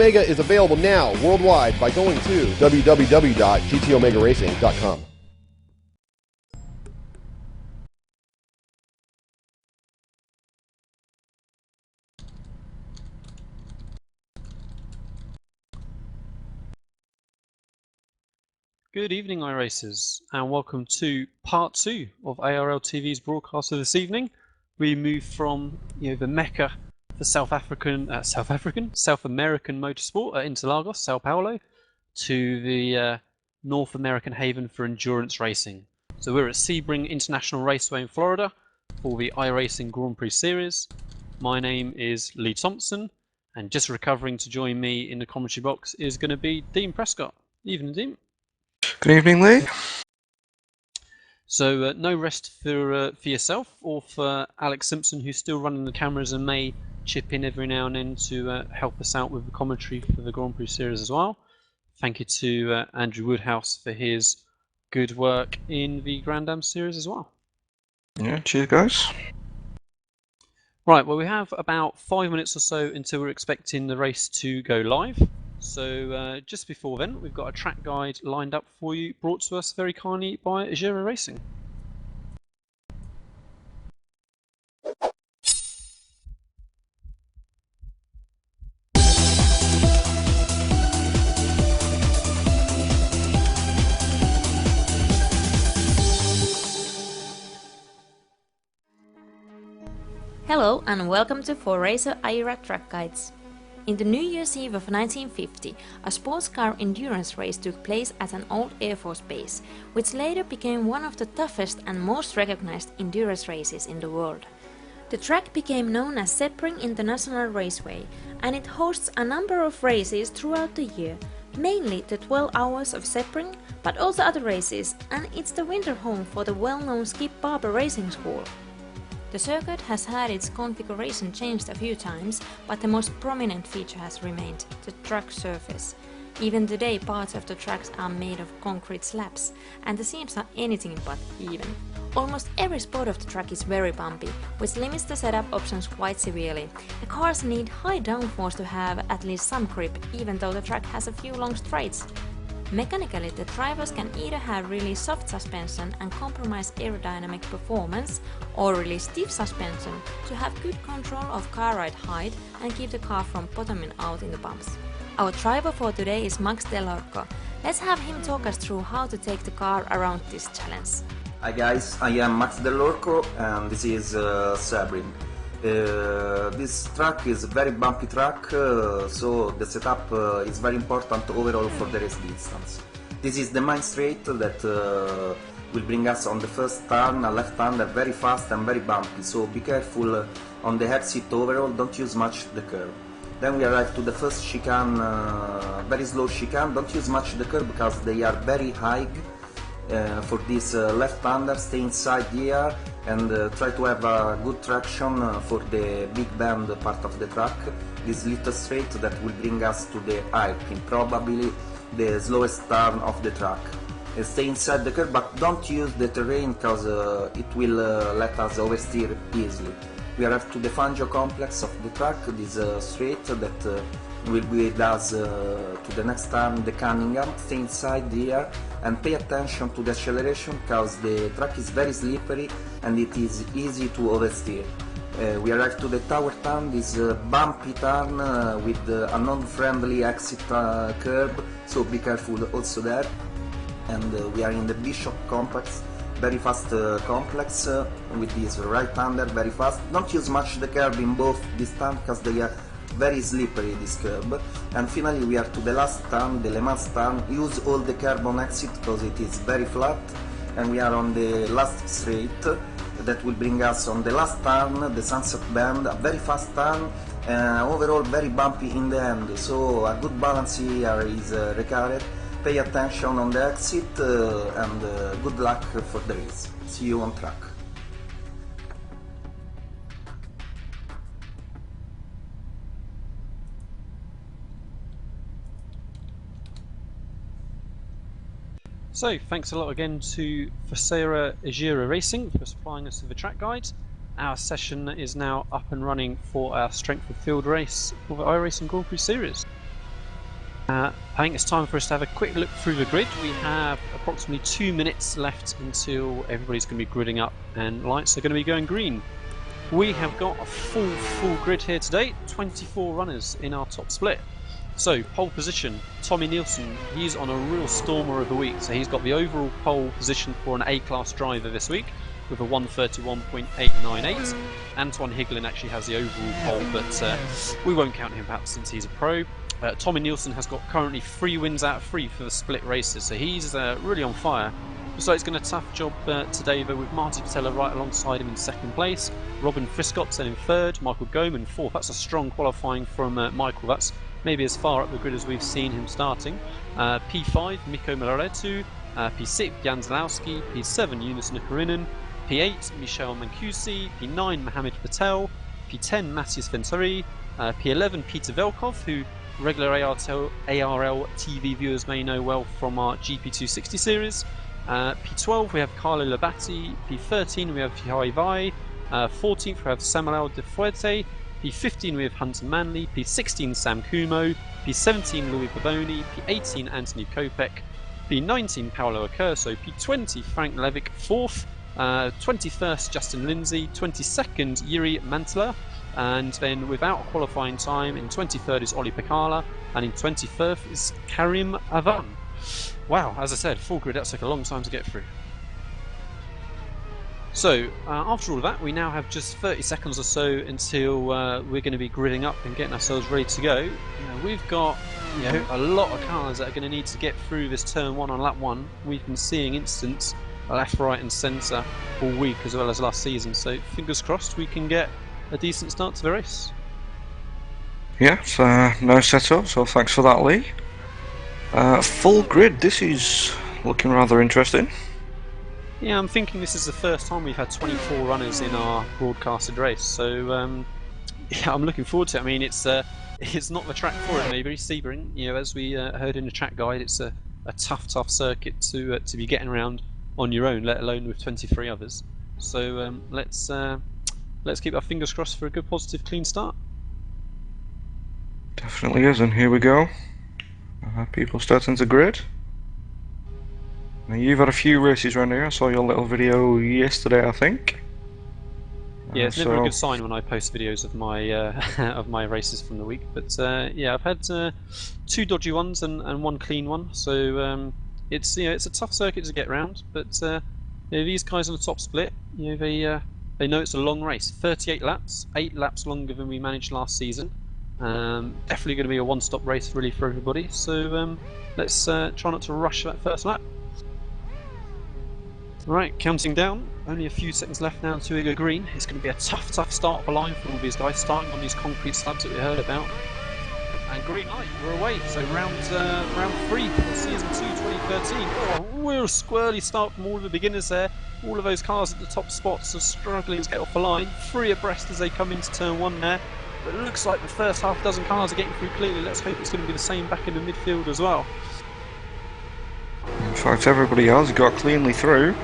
Omega is available now worldwide by going to www.gtomegaracing.com. Good evening, iRacers, and welcome to part 2 of ARL TV's broadcast for this evening. We move from the mecca for South American motorsport at Interlagos, Sao Paulo, to the North American haven for endurance racing. So we're at Sebring International Raceway in Florida for the iRacing Grand Prix Series. My name is Lee Thompson, and just recovering to join me in the commentary box is going to be Dean Prescott. Evening, Dean. Good evening, Lee. So no rest for yourself or for Alex Simpson, who's still running the cameras and may chip in every now and then to help us out with the commentary for the Grand Prix Series as well. Thank you to Andrew Woodhouse for his good work in the Grand Am Series as well. Yeah, cheers, guys. Right, well, we have about 5 minutes or so until we're expecting the race to go live. So just before then, we've got a track guide lined up for you, brought to us very kindly by iRacing. Hello and welcome to 4Racer IRA Track Guides. In the New Year's Eve of 1950, a sports car endurance race took place at an old Air Force base, which later became one of the toughest and most recognized endurance races in the world. The track became known as Sebring International Raceway, and it hosts a number of races throughout the year, mainly the 12 Hours of Sebring, but also other races, and it's the winter home for the well-known Skip Barber Racing School. The circuit has had its configuration changed a few times, but the most prominent feature has remained, the track surface. Even today parts of the tracks are made of concrete slabs, and the seams are anything but even. Almost every spot of the track is very bumpy, which limits the setup options quite severely. The cars need high downforce to have at least some grip, even though the track has a few long straights. Mechanically, the drivers can either have really soft suspension and compromise aerodynamic performance, or really stiff suspension to have good control of car ride height and keep the car from bottoming out in the bumps. Our driver for today is Max Delorco. Let's have him talk us through how to take the car around this challenge. Hi guys, I am Max Delorco and this is Sebring. This track is a very bumpy track, so the setup is very important overall for the race distance. This is the main straight that will bring us on the first turn, a left-hander, very fast and very bumpy, so be careful on the exit overall, don't use much the curve. Then we arrive to the first chicane, very slow chicane, don't use much the curve because they are very high. For this left-hander, stay inside here and try to have a good traction for the big bend part of the track. This little straight that will bring us to the hairpin, probably the slowest turn of the track. Stay inside the curve, but don't use the terrain because it will let us oversteer easily. We arrive to the Fangio complex of the track, this straight that will lead us to the next turn, the Cunningham. Stay inside here and pay attention to the acceleration because the track is very slippery and it is easy to oversteer. We arrive to the tower turn, this bumpy turn with a non-friendly exit curve, so be careful also there. And we are in the Bishop complex, very fast complex with this right-hander, very fast. Don't use much the curve in both this turn because they are very slippery, this curve. And finally we are to the last turn, the Le Mans turn. Use all the curve on exit because it is very flat, and we are on the last straight that will bring us on the last turn, the Sunset Bend, a very fast turn, overall very bumpy in the end, so a good balance here is required. Pay attention on the exit and good luck for the race. See you on track. So, thanks a lot again to iRacing for supplying us with the track guide. Our session is now up and running for our strength of field race for the iRacing Grand Prix Series. I think it's time for us to have a quick look through the grid. We have approximately 2 minutes left until everybody's going to be gridding up and lights are going to be going green. We have got a full grid here today, 24 runners in our top split. So, pole position, Tommy Nielsen, he's on a real stormer of a week, so he's got the overall pole position for an A-class driver this week with a 131.898. Antoine Higlin actually has the overall pole, but we won't count him perhaps since he's a pro. Tommy Nielsen has got currently 3 wins out of 3 for the split races, so he's really on fire. Looks like he's got a tough job today though, with Marty Patella right alongside him in 2nd place, Robin Prescott in 3rd, Michael Goman 4th. That's a strong qualifying from Michael. That's maybe as far up the grid as we've seen him starting. P5, Mikko Milaretu, P6, Jan Zalowski, P7, Eunice Nukarinen, P8, Michel Mancusi, P9, Mohamed Patel, P10, Matthias Venturi, P11, Peter Velkov, who regular ARL TV viewers may know well from our GP260 series. P12 we have Carlo Labatti, P13 we have Fihai Vai, 14th we have Samuel De Fuerte, P15 we have Hunter Manley, P16 Sam Kumo, P17 Louis Baboni, P18 Anthony Kopek, P19 Paolo Accurso, P20 Frank Levick 4th, 21st Justin Lindsay, 22nd Yuri Mantala, and then without qualifying time in 23rd is Oli Pekala, and in 24th is Karim Avan. Wow, as I said, full grid, that took a long time to get through. So, after all of that, we now have just 30 seconds or so until we're going to be gridding up and getting ourselves ready to go. We've got a lot of cars that are going to need to get through this turn 1 on lap 1. We've been seeing incidents left, right and centre all week as well as last season, so fingers crossed we can get a decent start to the race. Yeah, so no setup, so thanks for that, Lee. Full grid, this is looking rather interesting. Yeah, I'm thinking this is the first time we've had 24 runners in our broadcasted race, so yeah, I'm looking forward to it. I mean, it's not the track for it, maybe. Sebring, as we heard in the track guide, it's a tough circuit to be getting around on your own, let alone with 23 others. So let's keep our fingers crossed for a good, positive, clean start. Definitely is, and here we go. People starting to grid. Now, you've had a few races around here. I saw your little video yesterday, I think. Yeah, it's never a good sign when I post videos of my of my races from the week. But yeah, I've had 2 dodgy ones and 1 clean one. So it's it's a tough circuit to get around. But these guys on the top split, they know it's a long race. 38 laps, 8 laps longer than we managed last season. Definitely going to be a one-stop race really for everybody. So let's try not to rush that first lap. Right, counting down. Only a few seconds left now until we go green. It's going to be a tough start of a line for all these guys, starting on these concrete slabs that we heard about. And green light, we're away. So round 3 for season 2 2013. Oh, real squirrely start from all of the beginners there. All of those cars at the top spots are struggling to get off the line. 3 abreast as they come into turn 1 there. But it looks like the first half dozen cars are getting through clearly. Let's hope it's going to be the same back in the midfield as well. In fact, everybody else got cleanly through.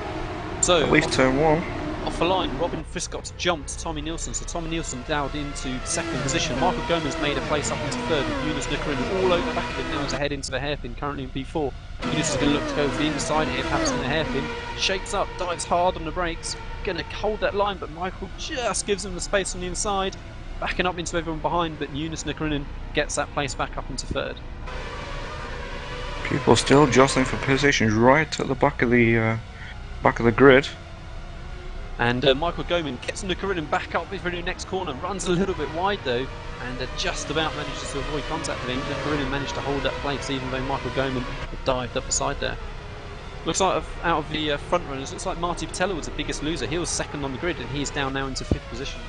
So at least turn 1. Off the line, Robin Prescott jumped Tommy Nielsen, so Tommy Nielsen dialed into 2nd position. Michael Goman's made a place up into 3rd, with Eunice Nukarinen all over the back of him now as a head into the hairpin, currently in P4. Eunice is going to look to go for the inside here, perhaps in the hairpin. Shakes up, dives hard on the brakes, going to hold that line, but Michael just gives him the space on the inside, backing up into everyone behind, but Eunice Nukarinen gets that place back up into 3rd. People still jostling for positions right at the back of the grid. And Michael Goman gets Nukarinen back up for the next corner, runs a little bit wide though, and just about manages to avoid contact with him. Nukarinen managed to hold that place even though Michael Goman dived up the side there. Looks like out of the front runners, looks like Marty Patella was the biggest loser. He was 2nd on the grid and he's down now into 5th position.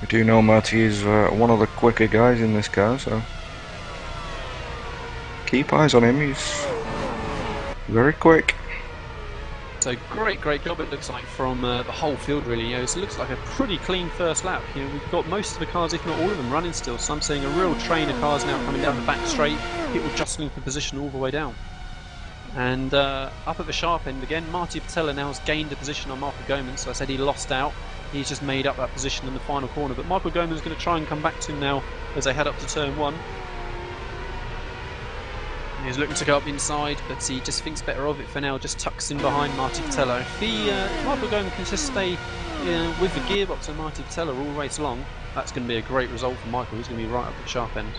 We do know Marty is one of the quicker guys in this car, so keep eyes on him, he's very quick. So great job it looks like from the whole field really. So it looks like a pretty clean first lap. We've got most of the cars, if not all of them, running still. So I'm seeing a real train of cars now coming down the back straight. People jostling for position all the way down. And up at the sharp end again, Marty Patella now has gained a position on Michael Goman. So I said he lost out. He's just made up that position in the final corner. But Michael Goman's going to try and come back to him now as they head up to turn 1. He's looking to go up inside, but he just thinks better of it for now, just tucks in behind Marty Patello. If Michael Goman can just stay with the gearbox of Marty Patello all race long, that's going to be a great result for Michael. He's going to be right up at the sharp end.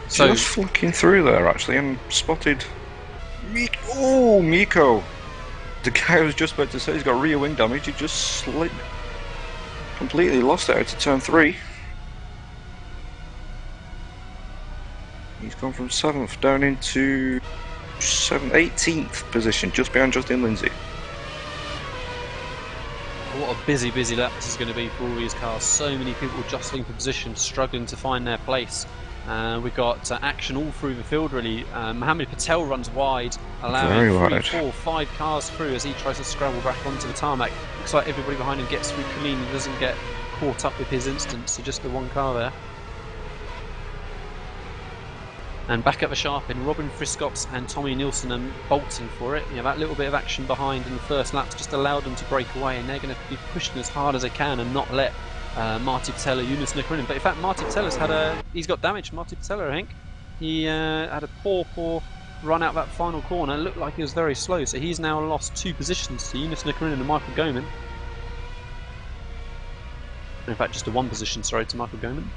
So, just flicking through there actually and spotted Miko! The guy I was just about to say he's got rear wing damage, he just slid. Completely lost it out to turn 3. He's gone from 7th down into 18th position, just behind Justin Lindsay. What a busy lap this is going to be for all these cars. So many people jostling for position, struggling to find their place. We've got action all through the field really. Mohammed Patel runs wide, allowing 3, 4, 5 cars through as he tries to scrabble back onto the tarmac. Looks like everybody behind him gets through clean and doesn't get caught up with his instance, so just the one car there. And back at the sharp end, Robin Friscops and Tommy Nielsen are bolting for it. You know, that little bit of action behind in the first lap just allowed them to break away, and they're going to be pushing as hard as they can and not let Marty Patello, Yunus Nakarunen. But in fact, Marty Patello's he's got damage. Marty Patello, I think. He had a poor run out that final corner. It looked like he was very slow, so he's now lost 2 positions to Yunus Nakarunen and Michael Goman. In fact, just a 1 position, sorry, to Michael Goman.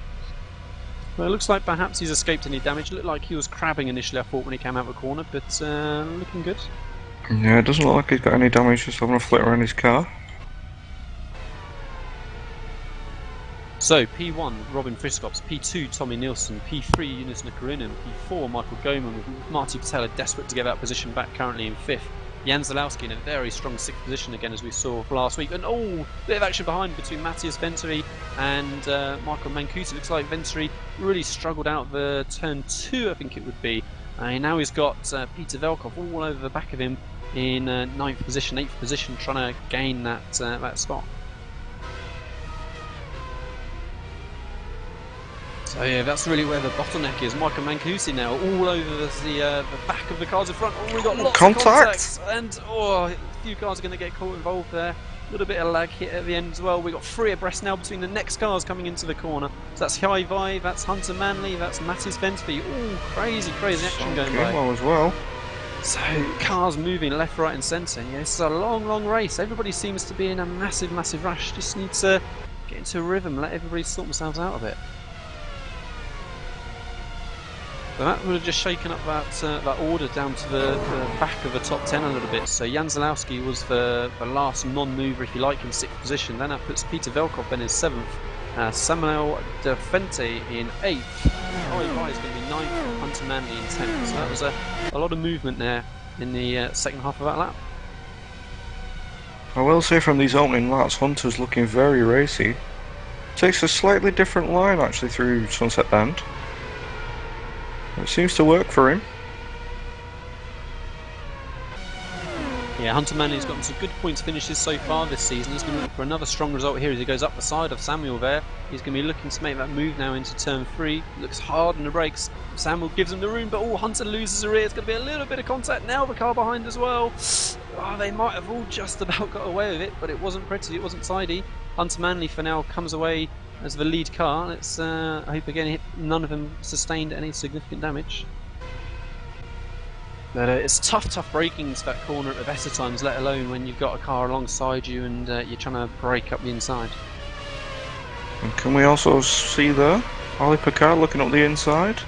Well, it looks like perhaps he's escaped any damage. It looked like he was crabbing initially, I thought, when he came out of the corner, but looking good. Yeah, it doesn't look like he's got any damage, just having a flit around his car. So, P1, Robin Friscops, P2, Tommy Nielsen, P3, Yunus Nakarunen, P4, Michael Goman, with Marty Patello desperate to get that position back, currently in 5th. Jan Zalowski in a very strong 6th position again, as we saw last week. And bit of action behind between Matthias Venturi and Michael Mancusi. Looks like Venturi really struggled out the turn 2, I think it would be. Now he's got Peter Velkov all over the back of him in 9th position, 8th position, trying to gain that spot. So yeah, that's really where the bottleneck is. Michael Mancusi now all over the back of the cars in front. Oh, we got lots of contacts, and a few cars are going to get caught involved there. A little bit of lag hit at the end as well. We've got 3 abreast now between the next cars coming into the corner. So that's High Vive, that's Hunter Manley, that's Mattis Ventby. Oh, crazy action going by. As well. So cars moving left, right, and centre. Yeah, this is a long race. Everybody seems to be in a massive rush. Just need to get into a rhythm, let everybody sort themselves out of it. So that would have just shaken up that order down to the back of the top 10 a little bit. So Jan Zalowski was the last non-mover, if you like, in 6th position. Then that puts Peter Velkov in his 7th. Samuel De Fente in 8th. Ollie is going to be 9th. Hunter Manley in 10th. So that was a lot of movement there in the second half of that lap. I will say from these opening laps, Hunter's looking very racy. Takes a slightly different line actually through Sunset Bend. It seems to work for him. Yeah, Hunter Manley's gotten some good points finishes so far this season. He's going to look for another strong result here as he goes up the side of Samuel there. He's going to be looking to make that move now into turn 3. Looks hard on the brakes. Samuel gives him the room, but Hunter loses a rear. It's going to be a little bit of contact now. The car behind as well. They might have all just about got away with it, but it wasn't pretty. It wasn't tidy. Hunter Manley for now comes away as the lead car. Let's hope again none of them sustained any significant damage. But it's tough braking to that corner at the best of times, let alone when you've got a car alongside you and you're trying to brake up the inside. And can we also see there Ollie Picard looking up the inside?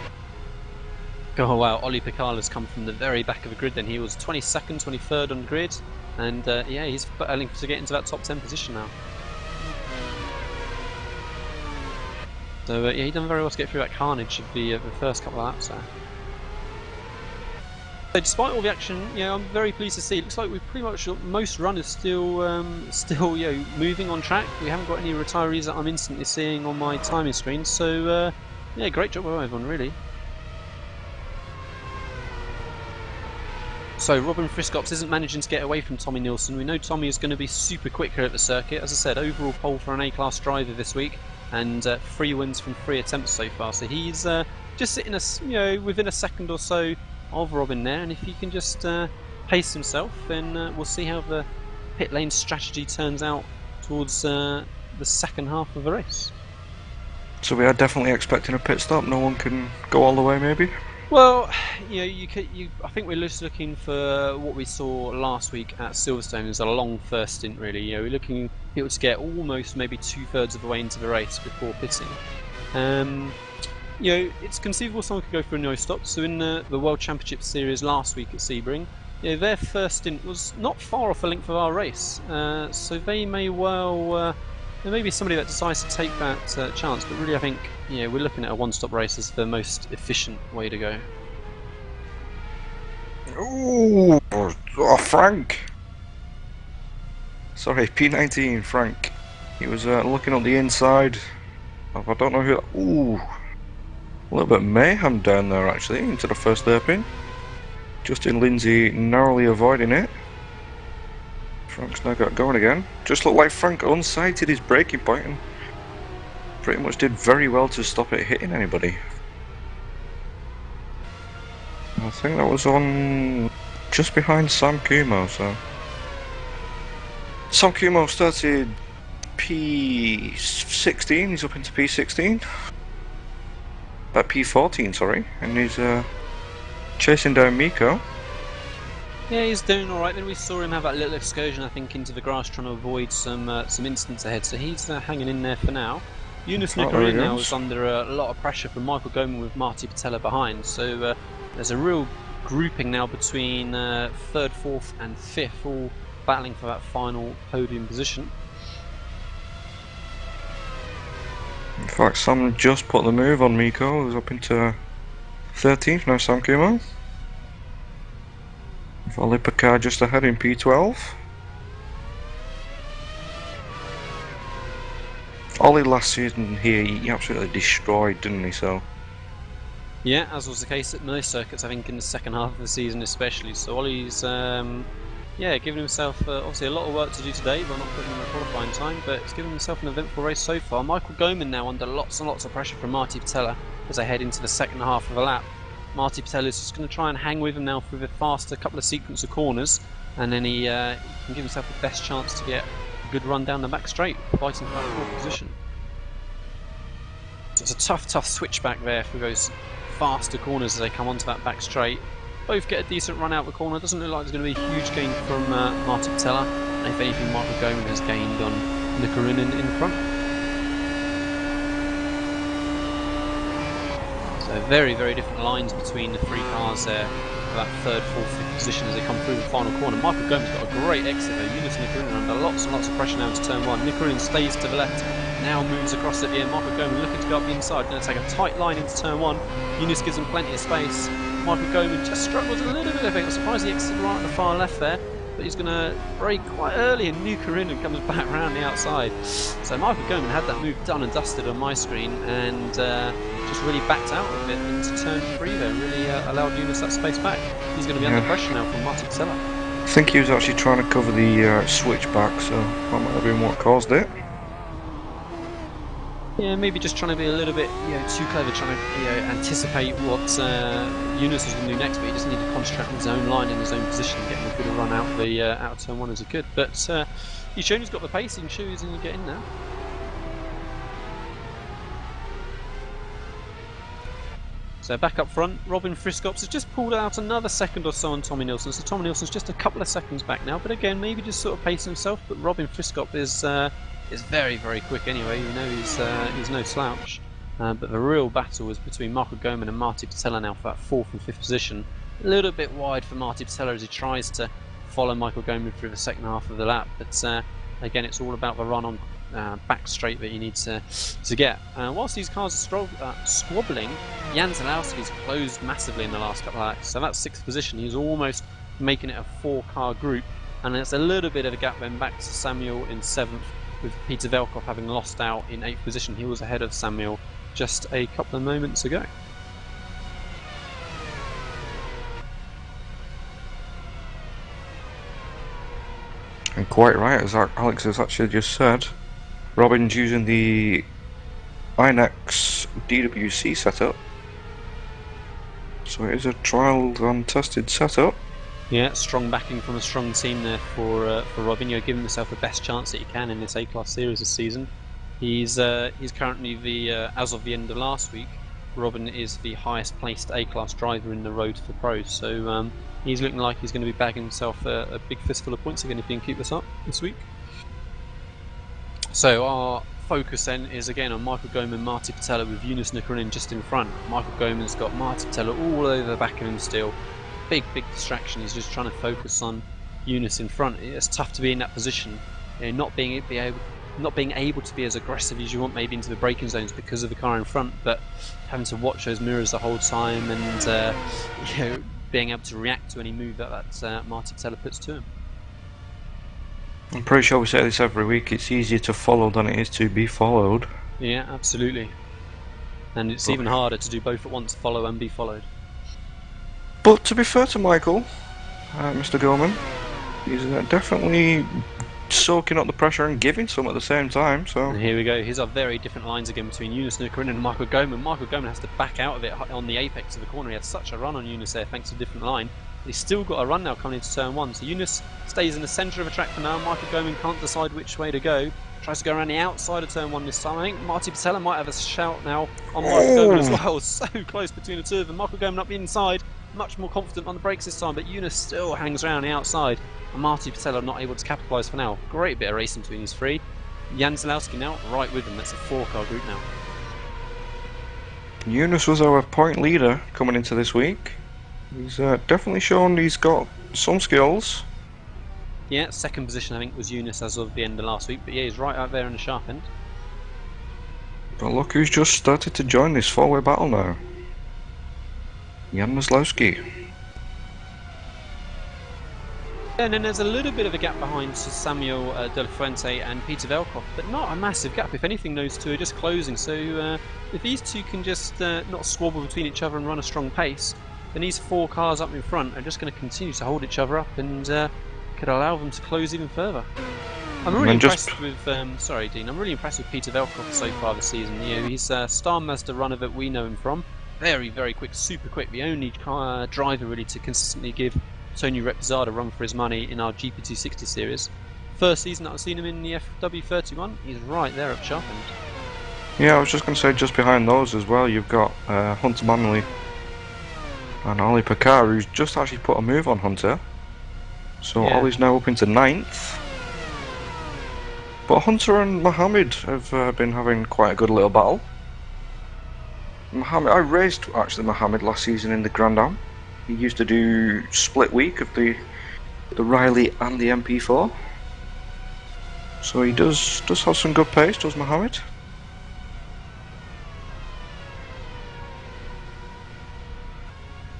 Oh wow, Ollie Picard has come from the very back of the grid then. He was 22nd, 23rd on the grid, and yeah, he's battling to get into that top 10 position now. So yeah, he done very well to get through that carnage of the first couple of laps there. So despite all the action, yeah, I'm very pleased to see. It looks like we've pretty much got most runners still moving on track. We haven't got any retirees that I'm instantly seeing on my timing screen. So yeah, great job by everyone, really. So Robin Friscops isn't managing to get away from Tommy Nielsen. We know Tommy is going to be super quick here at the circuit. As I said, overall pole for an A-class driver this week, and 3 wins from 3 attempts so far. So he's just sitting within a second or so of Robin there, and if he can just pace himself, then we'll see how the pit lane strategy turns out towards the second half of the race. So we are definitely expecting a pit stop. No one can go all the way, maybe. Well, I think we're just looking for what we saw last week at Silverstone as a long first stint, really. We're looking people to get almost maybe 2/3 of the way into the race before pitting. It's conceivable someone could go for a no stop. So in the World Championship Series last week at Sebring, their first stint was not far off the length of our race. So they may well. There may be somebody that decides to take that chance, but really I think we're looking at a one-stop race as the most efficient way to go. Ooh, oh, Frank! Sorry, P19, Frank. He was looking on the inside. I don't know who. Ooh, a little bit of mayhem down there actually into the first hairpin. Justin Lindsay narrowly avoiding it. Frank's now got going again. Just looked like Frank unsighted his braking point and pretty much did very well to stop it hitting anybody. I think that was on just behind Sam Kumo, so. Sam Kumo started P16, he's up into P16. P14, sorry, and he's chasing down Miko. Yeah, he's doing alright. Then we saw him have that little excursion, I think, into the grass trying to avoid some incidents ahead. So he's hanging in there for now. Yunus Nikarin now is under a lot of pressure from Michael Goman with Marty Patella behind. So there's a real grouping now between 3rd, 4th and 5th, all battling for that final podium position. In fact, Sam just put the move on Miko, who's up into 13th now, Sam Kumo. Volley Picard just ahead in P12. Ollie last season here, he absolutely destroyed, didn't he? So. Yeah, as was the case at most circuits, I think, in the second half of the season especially. So Ollie's, giving himself obviously a lot of work to do today, but not putting in a qualifying time, but it's given himself an eventful race so far. Michael Goman now under lots and lots of pressure from Marty Patella as they head into the second half of the lap. Marty Patella is just going to try and hang with him now for a faster couple of sequence of corners, and then he can give himself the best chance to get a good run down the back straight, fighting for that 4th position. So it's a tough switchback there for those faster corners as they come onto that back straight. Both get a decent run out the corner. Doesn't look like there's going to be a huge gain from Marty Patella, and if anything, Michael Goman has gained on Nikarin in the front. So very, very different lines between the 3 cars there for that 3rd, 4th, 5th position as they come through the final corner. Michael Goman's got a great exit there. Yunus Nikarin under lots and lots of pressure now into turn 1. Nikarin stays to the left, now moves across at the end. Michael Goman looking to go up the inside, going to take a tight line into turn 1. Yunus gives him plenty of space. Michael Goman just struggles a little bit, I think. I'm surprised he exited right on the far left there, but he's going to brake quite early and Nikarin and comes back round the outside. So Michael Goman had that move done and dusted on my screen and just really backed out a bit into turn 3 there, really allowed Yunus that space back. He's going to be under pressure now from Marty Patella. I think he was actually trying to cover the switchback, so that might have been what caused it. Yeah, maybe just trying to be a little bit too clever, trying to anticipate what Yunus was going to do next, but he just needed to concentrate on his own line in his own position, getting a good run out the out of turn 1 as he could. But he's shown he's got the pace, he can show he's going to get in now. So back up front, Robin Friscops has just pulled out another second or so on Tommy Nilsson. So Tommy Nilsson's just a couple of seconds back now, but again, maybe just sort of pacing himself. But Robin Friscop is very, very quick anyway. He's no slouch. But the real battle is between Michael Goman and Marty Patella now for that 4th and 5th position. A little bit wide for Marty Patella as he tries to follow Michael Goman through the second half of the lap. But again, it's all about the run on back straight that you need to get. Whilst these cars are squabbling, Jan Zalowski's closed massively in the last couple of laps. So that's 6th position. He's almost making it a 4-car group. And it's a little bit of a gap then back to Samuel in 7th, with Peter Velkov having lost out in 8th position. He was ahead of Samuel just a couple of moments ago. And quite right, as Alex has actually just said, Robin's using the INEX DWC setup. So it is a trialled and tested setup. Yeah, strong backing from a strong team there for Robin. You're giving yourself the best chance that you can in this A-Class series this season. He's currently the as of the end of last week, Robin is the highest placed A-class driver in the road for pros. So he's looking like he's going to be bagging himself a big fistful of points again if he can keep this up this week. So our focus then is again on Michael Goman, Marty Patella with Yunus Nukarinen just in front. Michael Goman's got Marty Patella all over the back of him still. Big distraction. He's just trying to focus on Yunus in front. It's tough to be in that position, not being able to be as aggressive as you want maybe into the braking zones because of the car in front, but having to watch those mirrors the whole time and being able to react to any move that Marty Patella puts to him. I'm pretty sure we say this every week, it's easier to follow than it is to be followed. Yeah, absolutely. And it's even harder to do both at once, follow and be followed. But to be fair to Michael, Mr. Gorman, he's definitely soaking up the pressure and giving some at the same time. So and here we go. Here's our very different lines again between Yunus Nukarinen and Michael Goman. Michael Goman has to back out of it on the apex of the corner. He had such a run on Yunus there thanks to a different line. He's still got a run now coming into turn 1. So Yunus stays in the centre of the track for now. Michael Goman can't decide which way to go. Tries to go around the outside of turn 1 this time. I think Marty Patella might have a shout now on Michael Goman as well. So close between the two of them. Michael Goman up the inside, much more confident on the brakes this time, but Yunus still hangs around the outside. And Marty Patella not able to capitalise for now. Great bit of racing between these three. Jan Zalowski now right with them. That's a 4-car group now. Yunus was our point leader coming into this week. He's definitely shown he's got some skills. Yeah, second position I think was Yunus as of the end of last week, but yeah, he's right out there in the sharp end. But look who's just started to join this four-way battle now. Jan Zalowski. And then there's a little bit of a gap behind Samuel De La Fuente and Peter Velkoff, but not a massive gap. If anything, those two are just closing. So if these two can just not squabble between each other and run a strong pace, then these 4 cars up in front are just going to continue to hold each other up and could allow them to close even further. I'm really impressed with. Sorry, Dean. I'm really impressed with Peter Velkoff so far this season. You know, he's Star Mazda runner that we know him from. Very, very quick, super quick. The only driver really to consistently give Tony Reposado a run for his money in our GP260 series. First season that I've seen him in the FW31, he's right there up sharp end. Yeah, I was just going to say, just behind those as well, you've got Hunter Manley and Ollie Picard, who's just actually put a move on Hunter. So yeah. Ollie's now up into 9th. But Hunter and Mohammed have been having quite a good little battle. I raced actually Mohammed last season in the Grand Am. He used to do split week of the Riley and the MP4. So he does have some good pace, does Mohammed?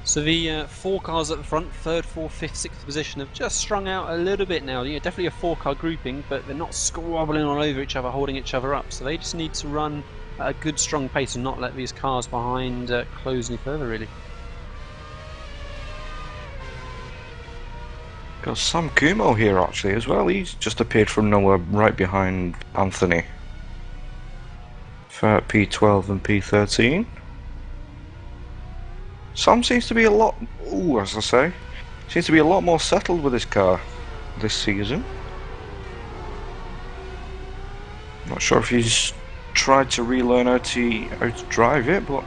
So the 4 cars at the front, 3rd, 4th, 5th, 6th position, have just strung out a little bit now. You know, definitely a 4-car grouping, but they're not squabbling all over each other, holding each other up. So they just need to run at a good, strong pace and not let these cars behind close any further, really. Got Sam Kumo here actually as well. He's just appeared from nowhere right behind Anthony for P12 and P13. Sam seems to be a lot, as I say, seems to be a lot more settled with his car this season. Not sure if he's tried to relearn how to drive it, but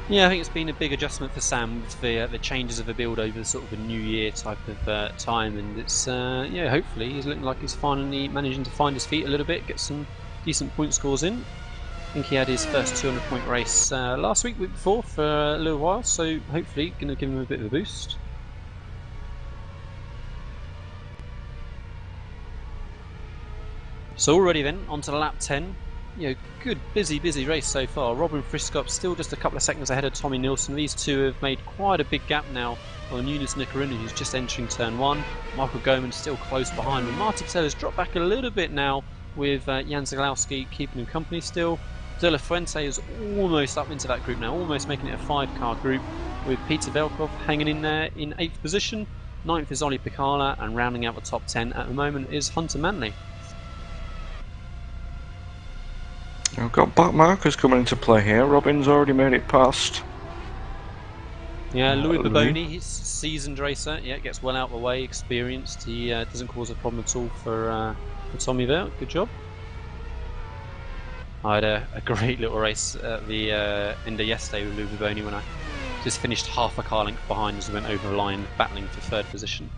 yeah, I think it's been a big adjustment for Sam with the changes of the build over sort of a New Year type of time, and it's yeah, hopefully he's looking like he's finally managing to find his feet a little bit, get some decent point scores in. I think he had his first 200-point race last week before for a little while, so hopefully going to give him a bit of a boost. So already then, on to lap 10. You know, good, busy race so far. Robin Prescott still just a couple of seconds ahead of Tommy Nilsson. These two have made quite a big gap now on Yunus Nukarinen, who's just entering turn 1. Michael Goman still close behind him. Marty Patella's dropped back a little bit now with Jan Zalowski keeping him company still. De La Fuente is almost up into that group now, almost making it a 5-car group with Peter Velkoff hanging in there in 8th position. 9th is Ollie Picala, and rounding out the top 10 at the moment is Hunter Manley. I've got back markers coming into play here. Robin's already made it past. Yeah, Louis Baboni, he's a seasoned racer. Yeah, gets well out of the way, experienced. He doesn't cause a problem at all for Tommy there. Good job. I had a great little race at the end of yesterday with Lou Vivoni when I just finished half a car length behind as we went over the line battling for 3rd position.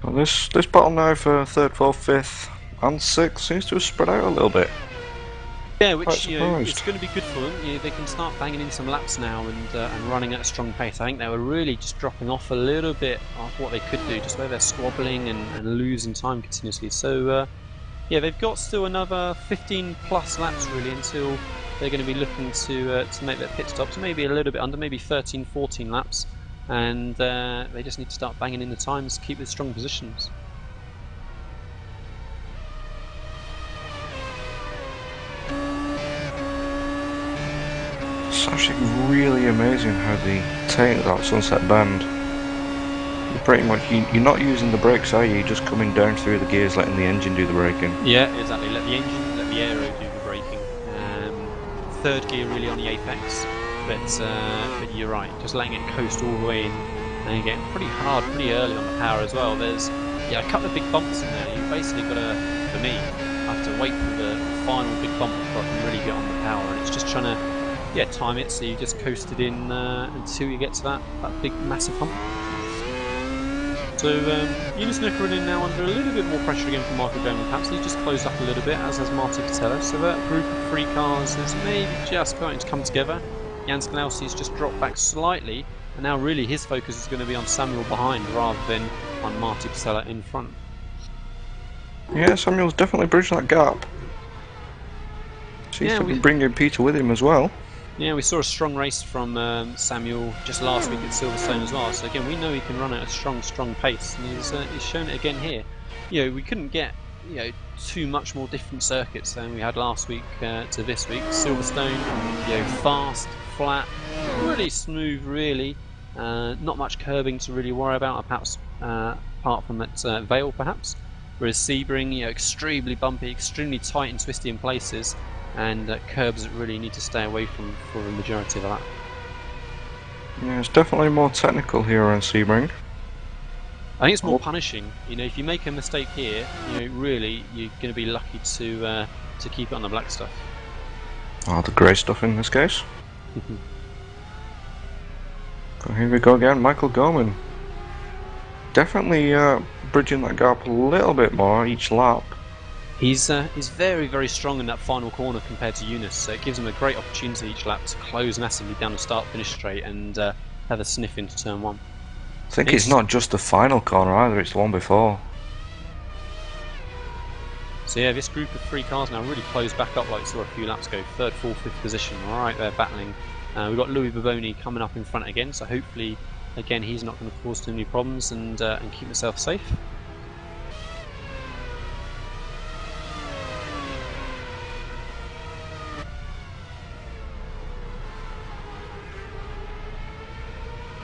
Well, this battle now for 3rd, 4th, 5th and 6th seems to have spread out a little bit. Yeah, which it's going to be good for them. They can start banging in some laps now and running at a strong pace. I think they were really just dropping off a little bit of what they could do, just where they're squabbling and losing time continuously. So yeah, they've got still another 15 plus laps really until they're going to be looking to make their pit stops. Maybe a little bit under, maybe 13, 14 laps, and they just need to start banging in the times to keep the strong positions. It's actually really amazing how they take that Sunset Bend. Pretty much, you're not using the brakes, are you? You're just coming down through the gears, letting the engine do the braking. Yeah, exactly. Let the engine, let the aero do the braking. 3rd gear really on the apex, but you're right. Just letting it coast all the way in and getting pretty hard, pretty early on the power as well. There's a couple of big bumps in there. You've basically got to, for me, I have to wait for the final big bump before I can really get on the power, and it's just trying to time it so you just coast it in until you get to that big massive hump. So Eunice Nickerman in now under a little bit more pressure again from Michael Goman. Perhaps he's just closed up a little bit, as has Marty Patella. So that group of 3 cars is maybe just starting to come together. Jan Skanelski's just dropped back slightly, and now really his focus is going to be on Samuel behind rather than on Marty Patella in front. Yeah, Samuel's definitely bridged that gap. Seems to be bringing Peter with him as well. Yeah, we saw a strong race from Samuel just last week at Silverstone as well. So again, we know he can run at a strong pace, and he's shown it again here. We couldn't get too much more different circuits than we had last week to this week. Silverstone, fast, flat, really smooth, really. Not much curbing to really worry about, perhaps apart from that Vale, perhaps. Whereas Sebring, extremely bumpy, extremely tight and twisty in places. And curbs that really need to stay away from for the majority of that. Yeah, it's definitely more technical here on Sebring. I think it's more punishing. If you make a mistake here, really you're going to be lucky to keep it on the black stuff. Oh, the grey stuff in this case. So here we go again, Michael Goman. Definitely bridging that gap a little bit more each lap. He's very, very strong in that final corner compared to Eunice, so it gives him a great opportunity each lap to close massively down the start-finish straight and have a sniff into turn 1. I think it's not just the final corner either, it's the one before. So yeah, this group of 3 cars now really closed back up like we saw a few laps ago. 3rd, 4th, 5th position, alright, they're battling. We've got Louis Bavoni coming up in front again, so hopefully, again, he's not going to cause too many problems and keep himself safe.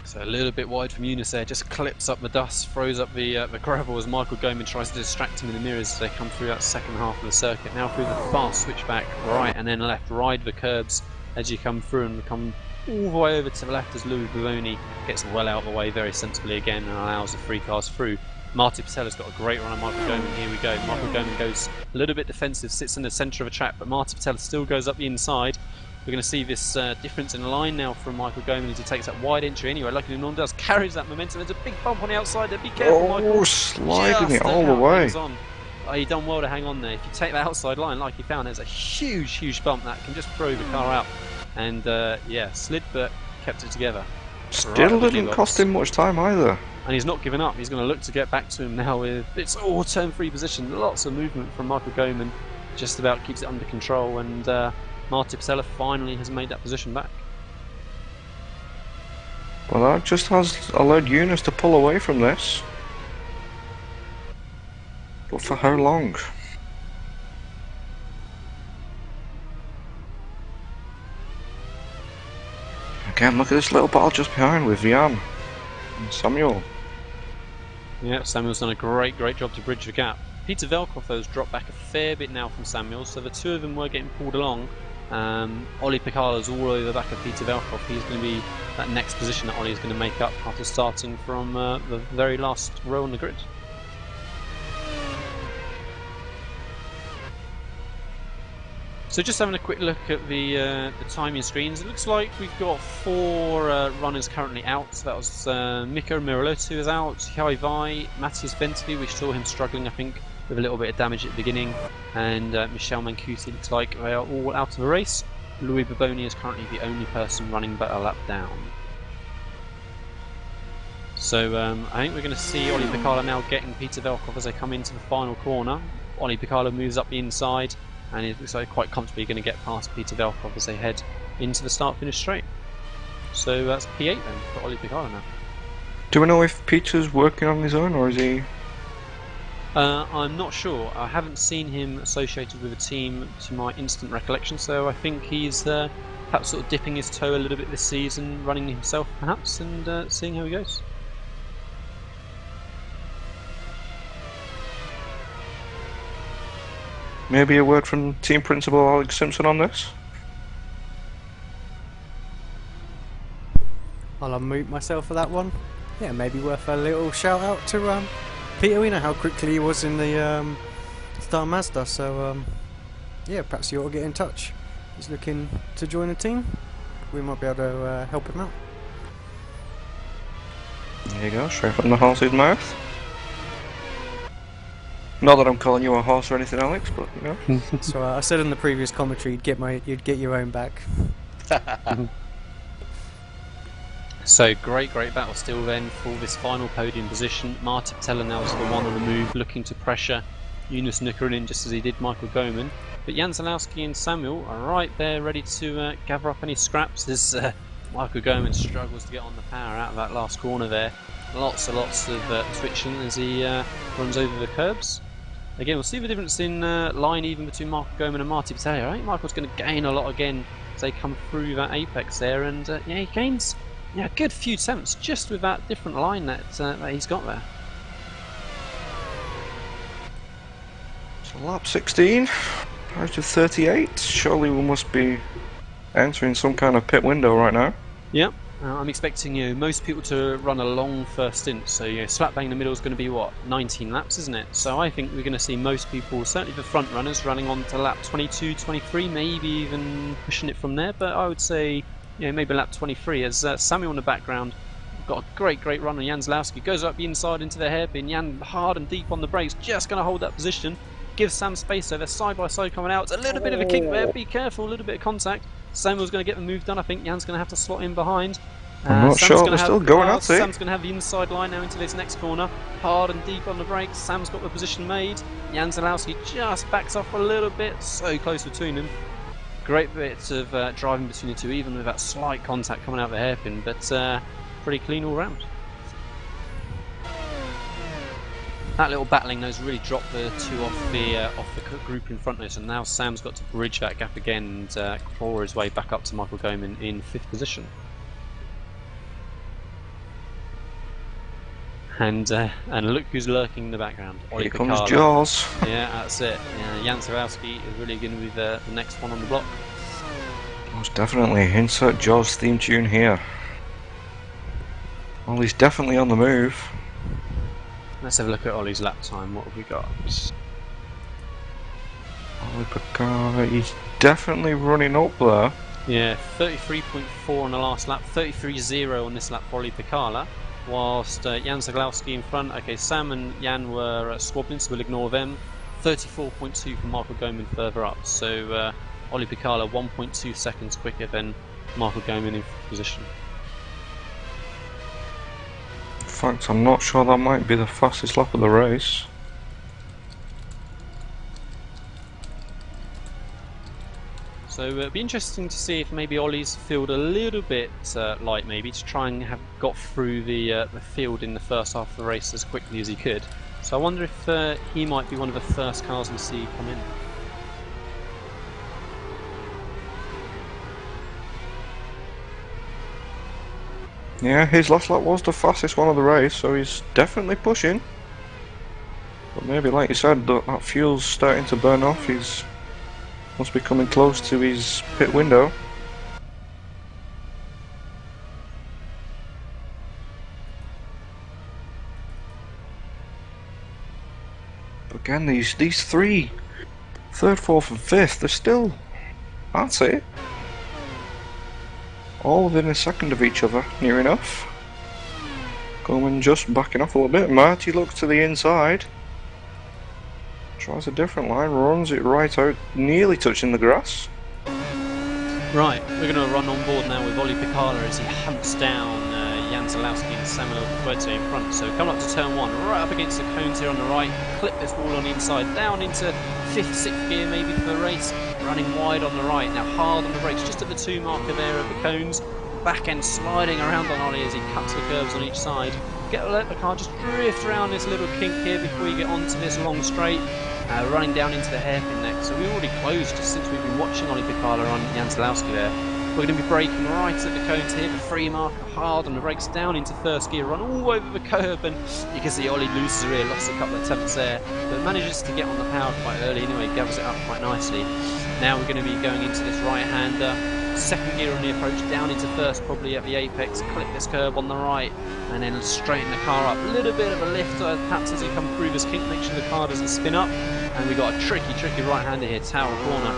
So a little bit wide from Eunice there, just clips up the dust, throws up the gravel as Michael Goman tries to distract him in the mirrors as they come through that second half of the circuit. Now through the fast switchback, right and then left, ride the curbs as you come through and come all the way over to the left as Louis Bavoni gets well out of the way very sensibly again and allows the 3 cars through. Marty Patella's got a great run on Michael Goman, here we go. Michael Goman goes a little bit defensive, sits in the centre of a track, but Marty Patella still goes up the inside. We're going to see this difference in line now from Michael Goman as he takes that wide entry anyway. Luckily, Norm does carries that momentum. There's a big bump on the outside there. Be careful, Michael. Oh, sliding it all the way. He done well to hang on there. If you take that outside line like he found, there's a huge bump that can just throw the car out. And yeah, slid but kept it together. Still didn't cost him much time either. And he's not giving up. He's going to look to get back to him now with it's all turn 3 position. Lots of movement from Michael Goman. Just about keeps it under control and. Marty Patella finally has made that position back. Well, that just has allowed Eunice to pull away from this. But for how long? Again, look at this little battle just behind with Jan and Samuel. Yeah, Samuel's done a great job to bridge the gap. Peter Velkoff has dropped back a fair bit now from Samuel, so the 2 of them were getting pulled along. Ollie Picala's all over the back of Peter Velkoff. He's going to be that next position that Ollie's going to make up after starting from the very last row on the grid. So just having a quick look at the timing screens, it looks like we've got 4 runners currently out. So that was Mikko Miralotu is out, Hioi Vai, Matthias Ventili, we saw him struggling I think with a little bit of damage at the beginning, and Michel Mancusi looks like they are all out of the race. Louis Baboni is currently the only person running but a lap down. So I think we're going to see Olli Picala now getting Peter Velkov as they come into the final corner. Olli Picala moves up the inside, and it looks like quite comfortably going to get past Peter Velkov as they head into the start-finish straight. So that's P8 then for Olli Picala now. Do we know if Peter's working on his own, or is he... I'm not sure. I haven't seen him associated with a team to my instant recollection, so I think he's perhaps sort of dipping his toe a little bit this season, running himself perhaps, and seeing how he goes. Maybe a word from team principal Alex Simpson on this? I'll unmute myself for that one. Yeah, maybe worth a little shout out to Peter. We know how quickly he was in the Star Mazda, so yeah, perhaps you ought to get in touch. He's looking to join the team. We might be able to help him out. There you go, straight from the horse's mouth. Not that I'm calling you a horse or anything, Alex, but you know. So I said in the previous commentary you'd get your own back. So great battle still then for this final podium position. Martin Teller now is the one on the move, looking to pressure Jonas Nukkarinen just as he did Michael Goman. But Jan Zalowski and Samuel are right there ready to gather up any scraps as Michael Goman struggles to get on the power out of that last corner there. Lots of twitching as he runs over the curbs. Again, we'll see the difference in line even between Michael Goman and Marty Patel. I think Michael's going to gain a lot again as they come through that apex there, and yeah, he gains a good few tenths just with that different line that he's got there. So lap 16, price of 38. Surely we must be entering some kind of pit window right now. Yep. I'm expecting most people to run a long first stint, so slap bang in the middle is going to be what, 19 laps, isn't it? So I think we're going to see most people, certainly the front runners, running on to lap 22, 23, maybe even pushing it from there. But I would say maybe lap 23 as Samuel in the background got a great run on Jan Zalowski, goes up the inside into the hairpin. Jan hard and deep on the brakes, just going to hold that position, gives Sam space, so they're side by side coming out. It's a little bit of a kick there, be careful, a little bit of contact. Samuel's going to get the move done. I think Jan's going to have to slot in behind. I'm not sure, they're still going at it. Sam's going to have the inside line now into this next corner. Hard and deep on the brakes. Sam's got the position made. Jan Zalowski just backs off a little bit. So close between them. Great bits of driving between the two, even with that slight contact coming out of the hairpin. But pretty clean all round. That little battling nose really dropped the two off the group in front of us, and now Sam's got to bridge that gap again and claw his way back up to Michael Goman in 5th position. And look who's lurking in the background. Here comes Jaws. Yeah, that's it. Jan Zalowski is really going to be the next one on the block. Most definitely. Insert Jaws theme tune here. Ollie's definitely on the move. Let's have a look at Ollie's lap time. What have we got? Olli Picala, he's definitely running up there. Yeah, 33.4 on the last lap, 33.0 on this lap for Olli Picala. Whilst Jan Zalowski in front. Okay, Sam and Jan were squabbling, so we'll ignore them. 34.2 for Michael Goman further up. So Olli Picala 1.2 seconds quicker than Michael Goman in 5th position. In fact, I'm not sure that might be the fastest lap of the race. So it'd be interesting to see if maybe Ollie's field a little bit light, maybe to try and have got through the field in the first half of the race as quickly as he could. So I wonder if he might be one of the first cars we see come in. Yeah, his last lap was the fastest one of the race, so he's definitely pushing. But maybe, like you said, that fuel's starting to burn off. He's must be coming close to his pit window. But again, these three, 3rd, 4th and 5th, they're still That's it. All within a second of each other, near enough. Coleman just backing off a little bit. Marty looks to the inside. Tries a different line, runs it right out, nearly touching the grass. Right, we're going to run on board now with Ollie Picala as he hunts down Jan Zalowski and Samuel Fuerte in front. So coming up to turn 1, right up against the cones here on the right, clip this wall on the inside, down into 5th, 6th gear maybe for the race, running wide on the right, now hard on the brakes, just at the 2 marker there of the cones, back end sliding around on Ollie as he cuts the curves on each side. Let the car just drift around this little kink here before you get onto this long straight. Running down into the hairpin next. So we already closed just since we've been watching Ollie Picala on Jan Zalowski there. We're going to be braking right at the cones here, the 3 marker hard on the brakes, down into 1st gear, run all over the curb, and you can see Ollie loses the rear, lost a couple of tenths there, but manages to get on the power quite early anyway, gathers it up quite nicely. Now we're going to be going into this right-hander, 2nd gear on the approach, down into 1st probably at the apex, clip this curb on the right, and then straighten the car up. A little bit of a lift perhaps as you come through this kink, make sure the car doesn't spin up. And we got a tricky right-hander here, Tower Corner.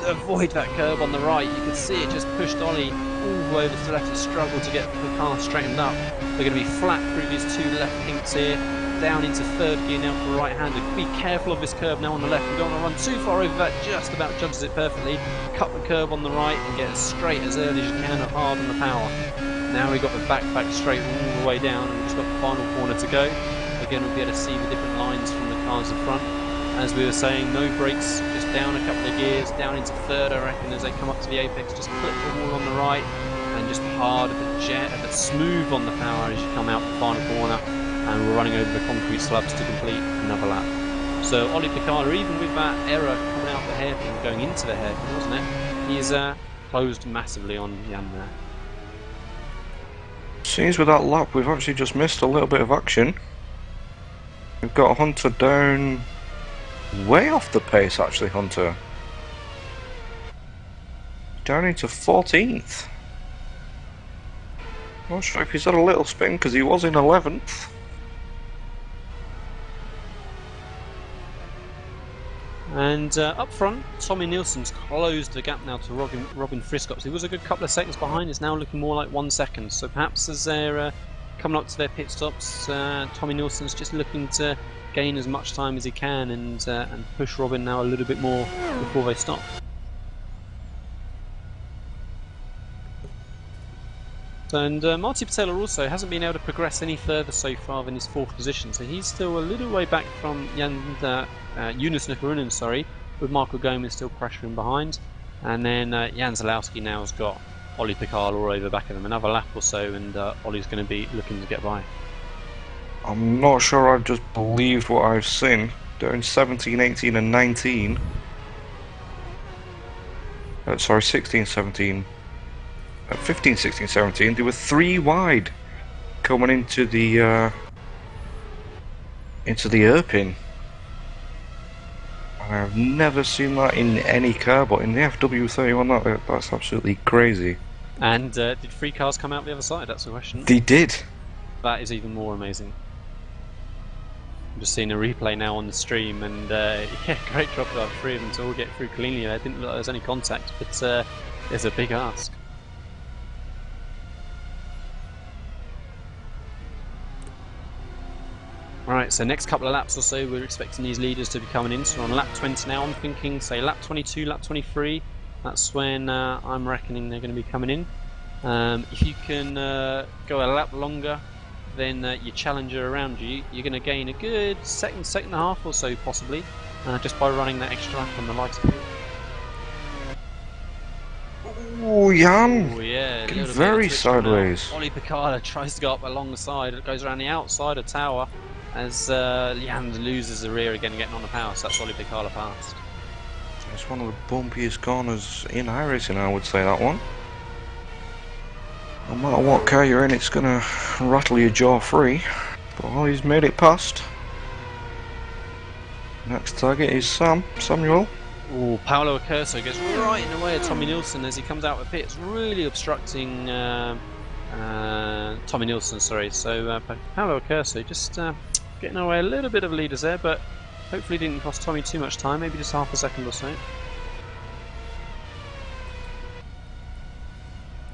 To avoid that curb on the right, you can see it just pushed Ollie all the way over to the left and struggled to get the car straightened up. We're going to be flat through these 2 left kinks here, down into 3rd gear now for right-hander. Be careful of this curb now on the left. We don't want to run too far over that, just about judges it perfectly. Cut the curb on the right and get as straight as early as you can and hard on the power. Now we've got the back straight all the way down, and we've just got the final corner to go. Again, we'll be able to see the different lines from the cars in front. As we were saying, no brakes, just down a couple of gears, down into 3rd I reckon as they come up to the apex, just clip the wall on the right and just hard a bit smooth on the power as you come out the final corner, and we're running over the concrete slabs to complete another lap. So Ollie Picala, even with that error coming out the hairpin, going into the hairpin, wasn't it? He's closed massively on Jan there. Seems with that lap we've actually just missed a little bit of action. We've got Hunter down way off the pace actually, Hunter. Down into 14th. Not sure if he's had a little spin because he was in 11th. And up front, Tommy Nielsen's closed the gap now to Robin Prescott. He was a good couple of seconds behind, it's now looking more like 1 second. So perhaps as they're coming up to their pit stops, Tommy Nielsen's just looking to gain as much time as he can and push Robin now a little bit more before they stop. And Marty Patella also hasn't been able to progress any further so far than his 4th position, so he's still a little way back from Jonas Nukarunen, with Marco Gomez still pressuring behind. And then Jan Zalowski now has got Ollie Picala all over back of them, another lap or so, and Ollie's going to be looking to get by. I'm not sure I've just believed what I've seen. Down 17, 18 and 19. Sorry, 16, 17. 15, 16, 17. They were 3 wide coming into the hairpin. I've never seen that in any car, but in the FW31 that's absolutely crazy. And did 3 cars come out the other side? That's the question. They did. That is even more amazing. I'm just seeing a replay now on the stream, and yeah, great job by 3 of them to all get through cleanly. I didn't look like there was any contact, but it's a big ask. Right, so next couple of laps or so, we're expecting these leaders to be coming in. So on lap 20 now, I'm thinking, say, lap 22, lap 23. That's when I'm reckoning they're going to be coming in. If you can go a lap longer than your challenger around you, you're going to gain a good second and a half or so possibly, just by running that extra lap on the lighter field. Oh, Jan! Oh, yeah, very sideways. Ollie Picala tries to go up along the side, it goes around the outside of Tower as Jan loses the rear again, getting on the power, so that's Ollie Picala passed. It's one of the bumpiest corners in iRacing, I would say, that one. No matter what car you're in, it's going to rattle your jaw free. But oh, he's made it past. Next target is Samuel. Oh, Paolo Accurso gets right in the way of Tommy Nielsen as he comes out of the pits, really obstructing Tommy Nielsen, sorry. So Paolo Accurso just getting away a little bit of leaders there, but hopefully didn't cost Tommy too much time, maybe just half a second or so.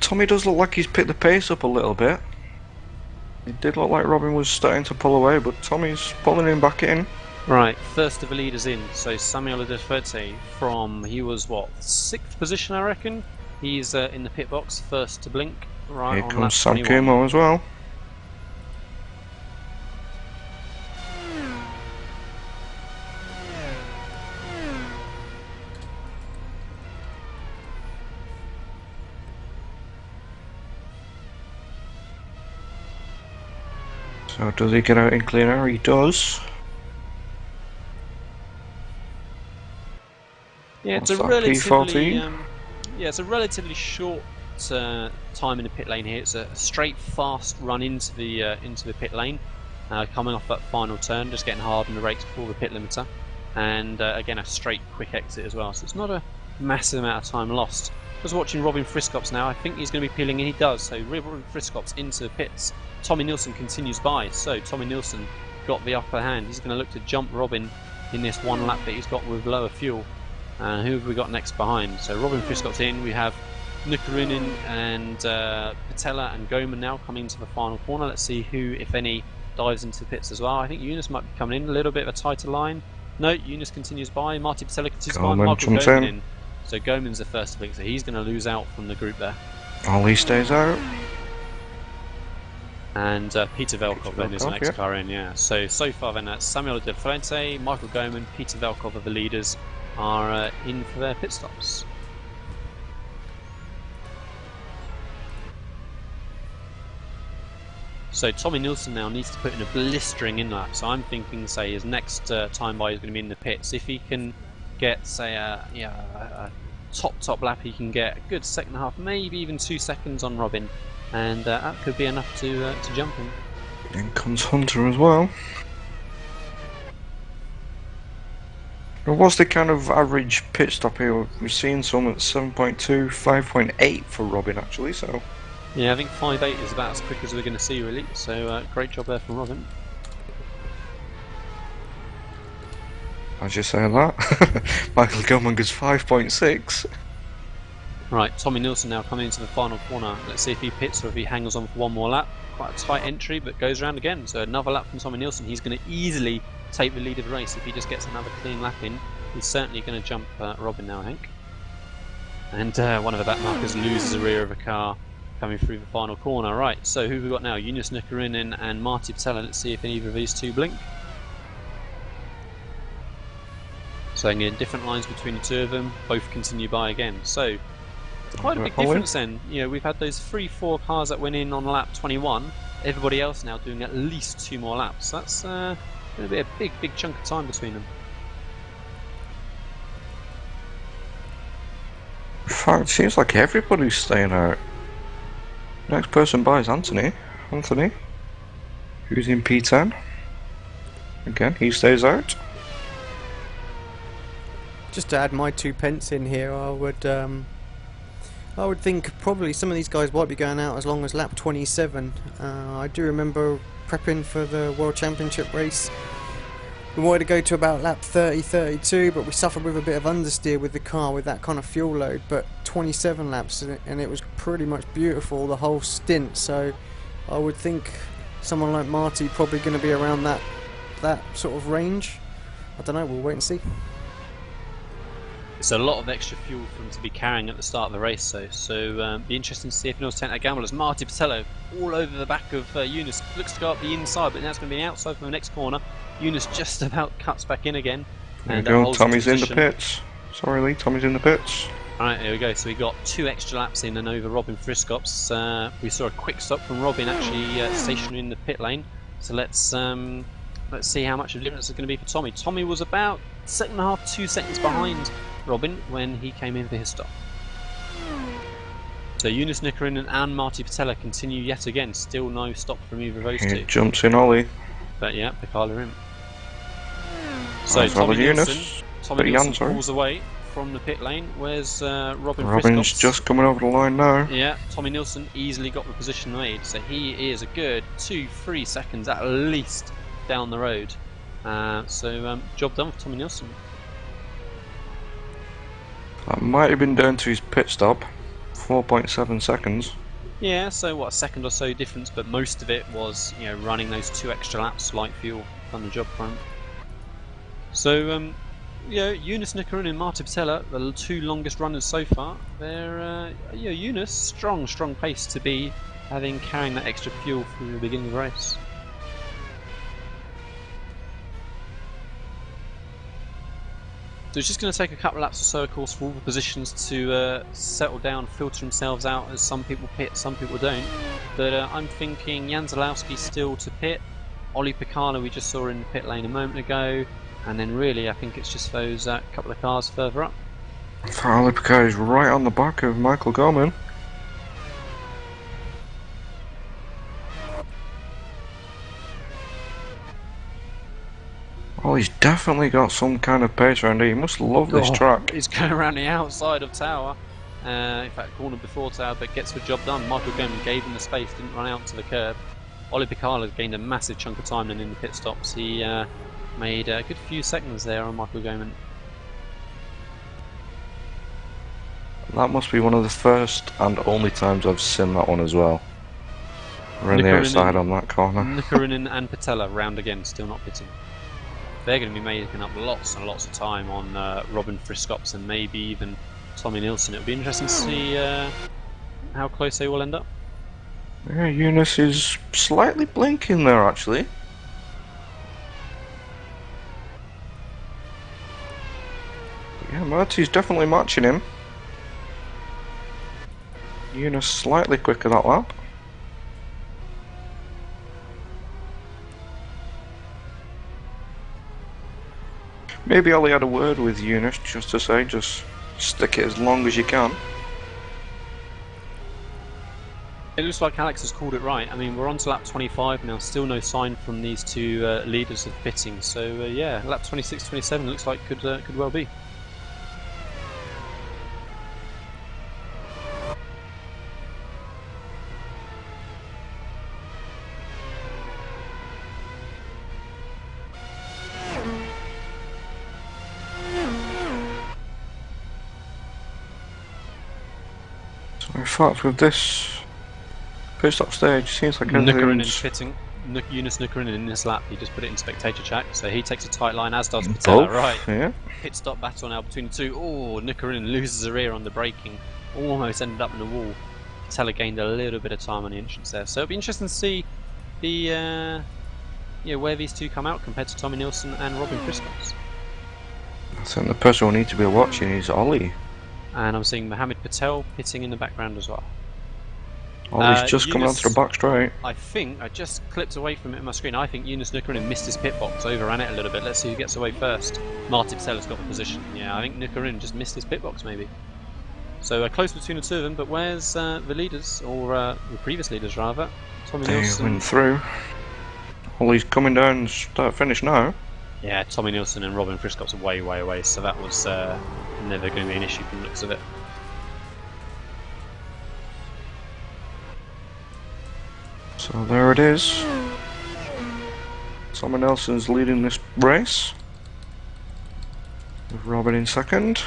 Tommy does look like he's picked the pace up a little bit. It did look like Robin was starting to pull away, but Tommy's pulling him back in. Right, first of the leaders in. So Samuel de Ferte from, he was what, 6th position I reckon? He's in the pit box, first to blink. Right, Here on comes lap Sam 21. Kumo as well. So does he get out in clean air? He does. Yeah, it's What's a that, relatively P14? yeah, it's a relatively short time in the pit lane here. It's a straight, fast run into the pit lane, coming off that final turn, just getting hard on the brakes before the pit limiter, and again a straight, quick exit as well. So it's not a massive amount of time lost. Just watching Robin Friscops now. I think he's going to be peeling, and he does. So Robin Friscops into the pits. Tommy Nilsson continues by. So Tommy Nilsson got the upper hand. He's going to look to jump Robin in this one lap that he's got with lower fuel. Who have we got next behind? So Robin Friscott's in. We have Nukarinen and Patella and Goman now coming into the final corner. Let's see who, if any, dives into the pits as well. I think Eunice might be coming in. A little bit of a tighter line. No, Eunice continues by. Marty Patella continues by. Michael Goman in. So Goman's the first to blink, so he's going to lose out from the group there. Ollie stays out. And Peter Velkov then is the next yeah. car in, yeah. So far then that's Samuel De Frente, Michael Goman, Peter Velkov are the leaders, are in for their pit stops. So Tommy Nilsson now needs to put in a blistering in lap. So I'm thinking, say, his next time by is going to be in the pits. If he can get, say, a top lap, he can get a good second half, maybe even 2 seconds on Robin, and that could be enough to jump him. In comes Hunter as well. What's the kind of average pit stop here? We've seen some at 7.2, 5.8 for Robin actually, so... Yeah, I think 5.8 is about as quick as we're going to see really, so great job there from Robin. As you say that, Michael Gilman gets 5.6. Right, Tommy Nilsson now coming into the final corner. Let's see if he pits or if he hangs on for one more lap. Quite a tight entry, but goes around again. So another lap from Tommy Nilsson. He's going to easily take the lead of the race. If he just gets another clean lap in, he's certainly going to jump Robin now, I think. And one of the back markers loses the rear of a car coming through the final corner. Right, so who have we got now? Eunice Nukarinen and Marty Patella. Let's see if either of these two blink. So again, different lines between the two of them, both continue by again. So it's quite a big difference then. You know, we've had those 3-4 cars that went in on lap 21. Everybody else now doing at least 2 more laps. That's going to be a big chunk of time between them. In fact, it seems like everybody's staying out. Next person by is Anthony, who's in P10. Again, he stays out. Just to add my 2 pence in here, I would think probably some of these guys might be going out as long as lap 27. I do remember prepping for the World Championship race. We wanted to go to about lap 30-32, but we suffered with a bit of understeer with the car with that kind of fuel load. But 27 laps, and it was pretty much beautiful the whole stint. So I would think someone like Marty probably going to be around that sort of range. I don't know. We'll wait and see. It's a lot of extra fuel for them to be carrying at the start of the race, so be interesting to see if anyone's taking that gamble. As Marty Patella all over the back of Eunice, looks to go up the inside, but now it's going to be outside from the next corner. Eunice just about cuts back in again. There you go, Tommy's in the pits. Sorry Lee, Tommy's in the pits. Alright, here we go. So we got 2 extra laps in and over Robin Friscops. We saw a quick stop from Robin actually stationary in the pit lane. So let's see how much of a difference it's going to be for Tommy. Tommy was about 1.5, 2 seconds behind Robin when he came in for his stop. So Eunice Nukarinen and Marty Patella continue yet again. Still no stop from either of those two. Jumps in Ollie. But yeah, Picard in. So Tommy Nilsson pulls away from the pit lane. Where's Robin's Friscops? Just coming over the line now. Yeah, Tommy Nilsson easily got the position made. So he is a good 2-3 seconds at least down the road. Job done for Tommy Nilsson. That might have been down to his pit stop. 4.7 seconds. Yeah, so what, a second or so difference, but most of it was, you know, running those 2 extra laps, light fuel, done the job for him. So, yeah, Eunice Nikarin and Marta Patella, the 2 longest runners so far. They're, yeah, Eunice, strong pace to be carrying that extra fuel from the beginning of the race. So it's just going to take a couple of laps or so, of course, for all the positions to settle down, filter themselves out, as some people pit, some people don't. But I'm thinking Jan Zalowski still to pit, Ollie Picala we just saw in the pit lane a moment ago, and then really I think it's just those couple of cars further up. Ollie Picala is right on the back of Michael Gorman. Oh, he's definitely got some kind of pace around here. He must love this track. He's going around the outside of Tower. In fact, corner before Tower, but gets the job done. Michael Gorman gave him the space, didn't run out to the curb. Ollie Picala has gained a massive chunk of time then in the pit stops. He made a good few seconds there on Michael Gorman. That must be one of the first and only times I've seen that one as well. We're on the outside on that corner. Nikarin and Patella round again, still not pitting. They're going to be making up lots and lots of time on Robin Friscops and maybe even Tommy Nilsson. It'll be interesting to see how close they will end up. Yeah, Eunice is slightly blinking there actually. Yeah, Marty's definitely matching him. Eunice slightly quicker that lap. Maybe Ollie had a word with Eunice just to say, just stick it as long as you can. It looks like Alex has called it right. I mean, we're on to lap 25 now, still no sign from these 2 leaders of pitting. So yeah, lap 26, 27 looks like could well be. In fact, with this pit stop stage, seems like Nikarin everything's... pitting. Eunice Nikarin in this lap, he just put it in spectator track, so he takes a tight line, as does Patella. Right, yeah. Pit stop battle now between the 2. Oh, Nikarin loses her rear on the braking, almost ended up in the wall. Patella gained a little bit of time on the entrance there, so it'll be interesting to see the where these 2 come out compared to Tommy Nilsson and Robin Friscops. I think the person we need to be watching is Ollie. And I'm seeing Mohammed Patel pitting in the background as well. Ollie's just coming onto the back straight. I think, I just clipped away from it on my screen, I think Eunice Nikarin missed his pit box, overran it a little bit. Let's see who gets away first. Marty Patella's got the position. Yeah, I think Nikarin just missed his pit box maybe. So close between the 2 of them, but where's the leaders, or the previous leaders rather? Tommy Nilsson. They went through. Ollie's coming down start finish now. Yeah, Tommy Nilsson and Robin Friscops are way away, so that was never going to be an issue from the looks of it. So there it is. Tommy Nelson's leading this race, with Robin in second.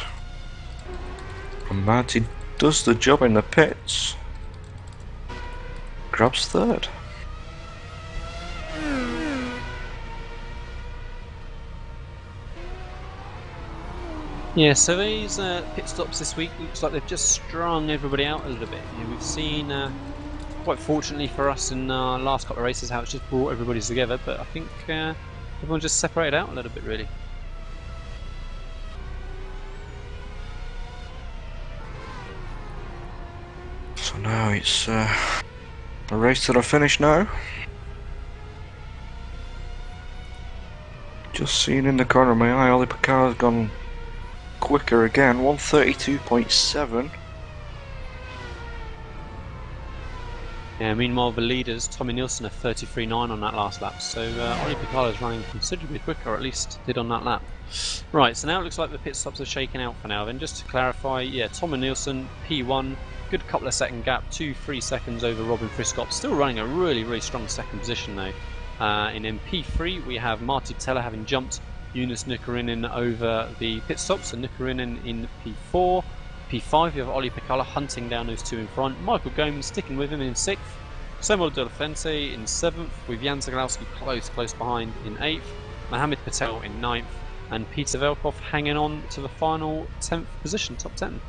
And Marty does the job in the pits. Grabs third. Yeah, so these pit stops this week looks like they've just strung everybody out a little bit. You know, we've seen, quite fortunately for us in our last couple of races, how it's just brought everybody together, but I think everyone just separated out a little bit really. So now it's a race to the finish now. Just seen in the corner of my eye, Ollie Picard's gone quicker again, 132.7. Yeah, meanwhile the leaders, Tommy Nilsson, are 33.9 on that last lap, so Ollie Picard is running considerably quicker, or at least did on that lap. Right, so now it looks like the pit stops are shaken out for now. Then just to clarify, yeah, Tommy Nilsson, P1, good couple of second gap, 2-3 seconds over Robin Friscott, still running a really strong second position though. In MP3 we have Marty Teller having jumped Eunice Nikarin over the pit stops, and Nikarin in P4. P5 we have Oli Piccola hunting down those two in front, Michael Goman sticking with him in 6th, Samuel De La Fuente in 7th, with Jan Zaglowski close behind in 8th, Mohamed Patel in 9th, and Peter Velkov hanging on to the final 10th position, top 10.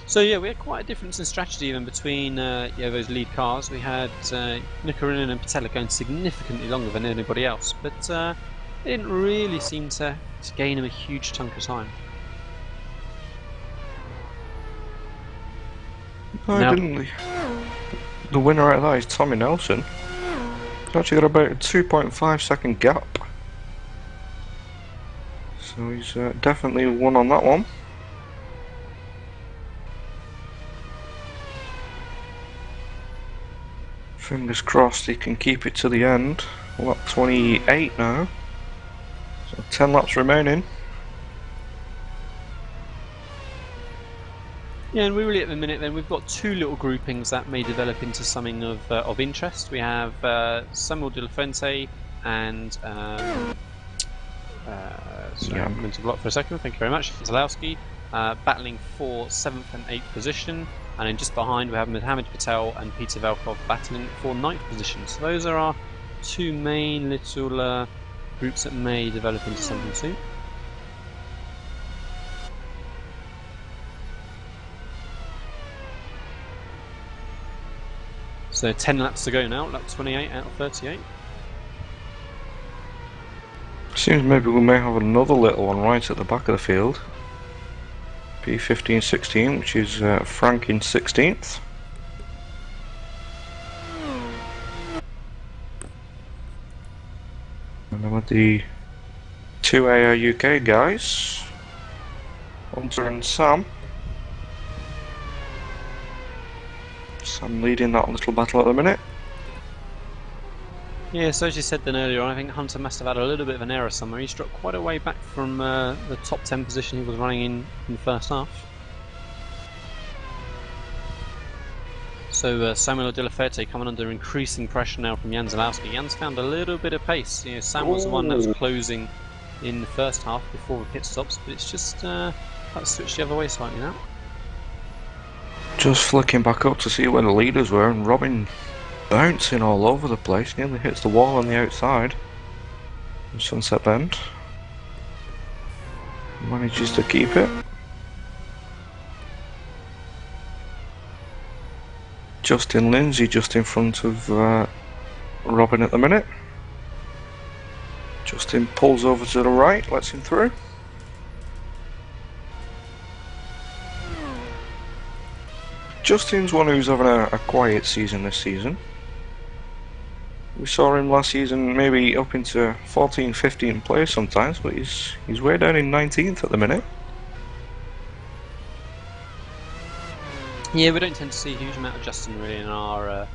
So yeah, we had quite a difference in strategy even between those lead cars. We had Nikarinen and Patella going significantly longer than anybody else, but it didn't really seem to gain him a huge chunk of time. No, didn't. The winner out of that is Tommy Nelson. He's actually got about a 2.5 second gap. So he's definitely won on that one. Fingers crossed he can keep it to the end. Lap 28 now. So 10 laps remaining. Yeah, and we really at the minute then we've got two little groupings that may develop into something of interest. We have Samuel De La Fuente and sorry, I'm going to block for a second. Thank you very much. Zalowski battling for 7th and 8th position, and then just behind we have Mohamed Patel and Peter Velkov battling for 9th position. So those are our two main little groups that may develop into something soon. So 10 laps to go now, lap 28 out of 38. Seems maybe we may have another little one right at the back of the field. P15-16, which is Frank in 16th. And then with the two AR UK guys, Hunter and Sam. Sam leading that little battle at the minute. Yeah, so as you said then earlier on, I think Hunter must have had a little bit of an error somewhere. He's dropped quite a way back from the top 10 position he was running in the first half. So Samuel De La Fuente coming under increasing pressure now from Jan Zalowski. Jan's found a little bit of pace. You know, Sam was the one that was closing in the first half before the pit stops, but it's just that's switched the other way slightly now. Just flicking back up to see where the leaders were, and Robin bouncing all over the place, nearly hits the wall on the outside in Sunset Bend. Manages to keep it. Justin Lindsay just in front of Robin at the minute. Justin pulls over to the right, lets him through. Justin's one who's having a quiet season this season. We saw him last season maybe up into 14, 15 place sometimes, but he's way down in 19th at the minute. Yeah, we don't tend to see a huge amount of Justin really in our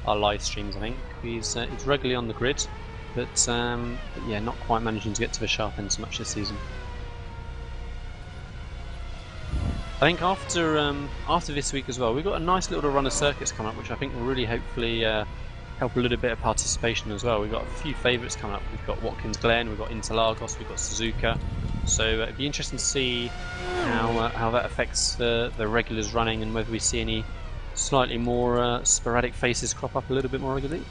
live streams. I think he's regularly on the grid, but yeah, not quite managing to get to the sharp end so much this season. I think after this week as well, we've got a nice little run of circuits coming up, which I think will really hopefully help a little bit of participation as well. We've got a few favourites coming up. We've got Watkins Glen, we've got Interlagos, we've got Suzuka. So it'd be interesting to see how that affects the regulars running, and whether we see any slightly more sporadic faces crop up a little bit more regularly.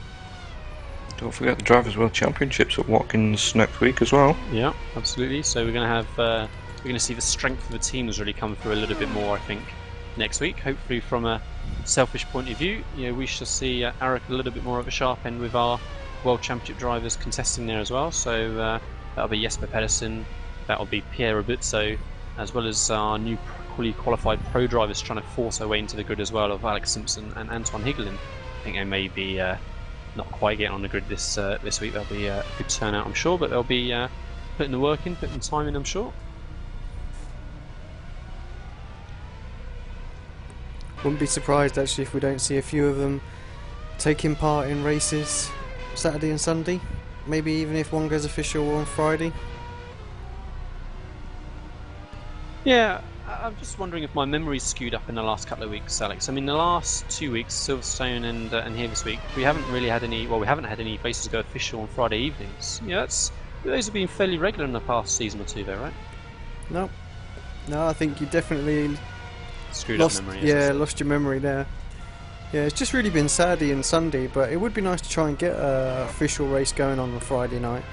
Don't forget the Drivers' World Championships at Watkins next week as well. Yeah, absolutely. So we're going to have we're going to see the strength of the teams really come through a little bit more, I think, next week. Hopefully, from a selfish point of view, we shall see Arik a little bit more of a sharp end with our World Championship drivers contesting there as well. So that'll be Jesper Pedersen, that'll be Pierre Abuzzo, as well as our new qualified pro drivers trying to force their way into the grid as well, of Alex Simpson and Antoine Higelin. I think they may be not quite getting on the grid this week. There'll be a good turnout, I'm sure, but they'll be putting the work in, putting the time in, I'm sure. Wouldn't be surprised actually if we don't see a few of them taking part in races Saturday and Sunday. Maybe even if one goes official on Friday. Yeah, I'm just wondering if my memory's skewed up in the last couple of weeks, Alex. I mean, the last 2 weeks, Silverstone and here this week, we haven't really had any. Well, we haven't had any races go official on Friday evenings. Yeah, those have been fairly regular in the past season or two, though, right? No, I think you definitely Screwed lost. up memory. Yeah, lost your memory there. Yeah, it's just really been Saturday and Sunday, but it would be nice to try and get an official race going on Friday night.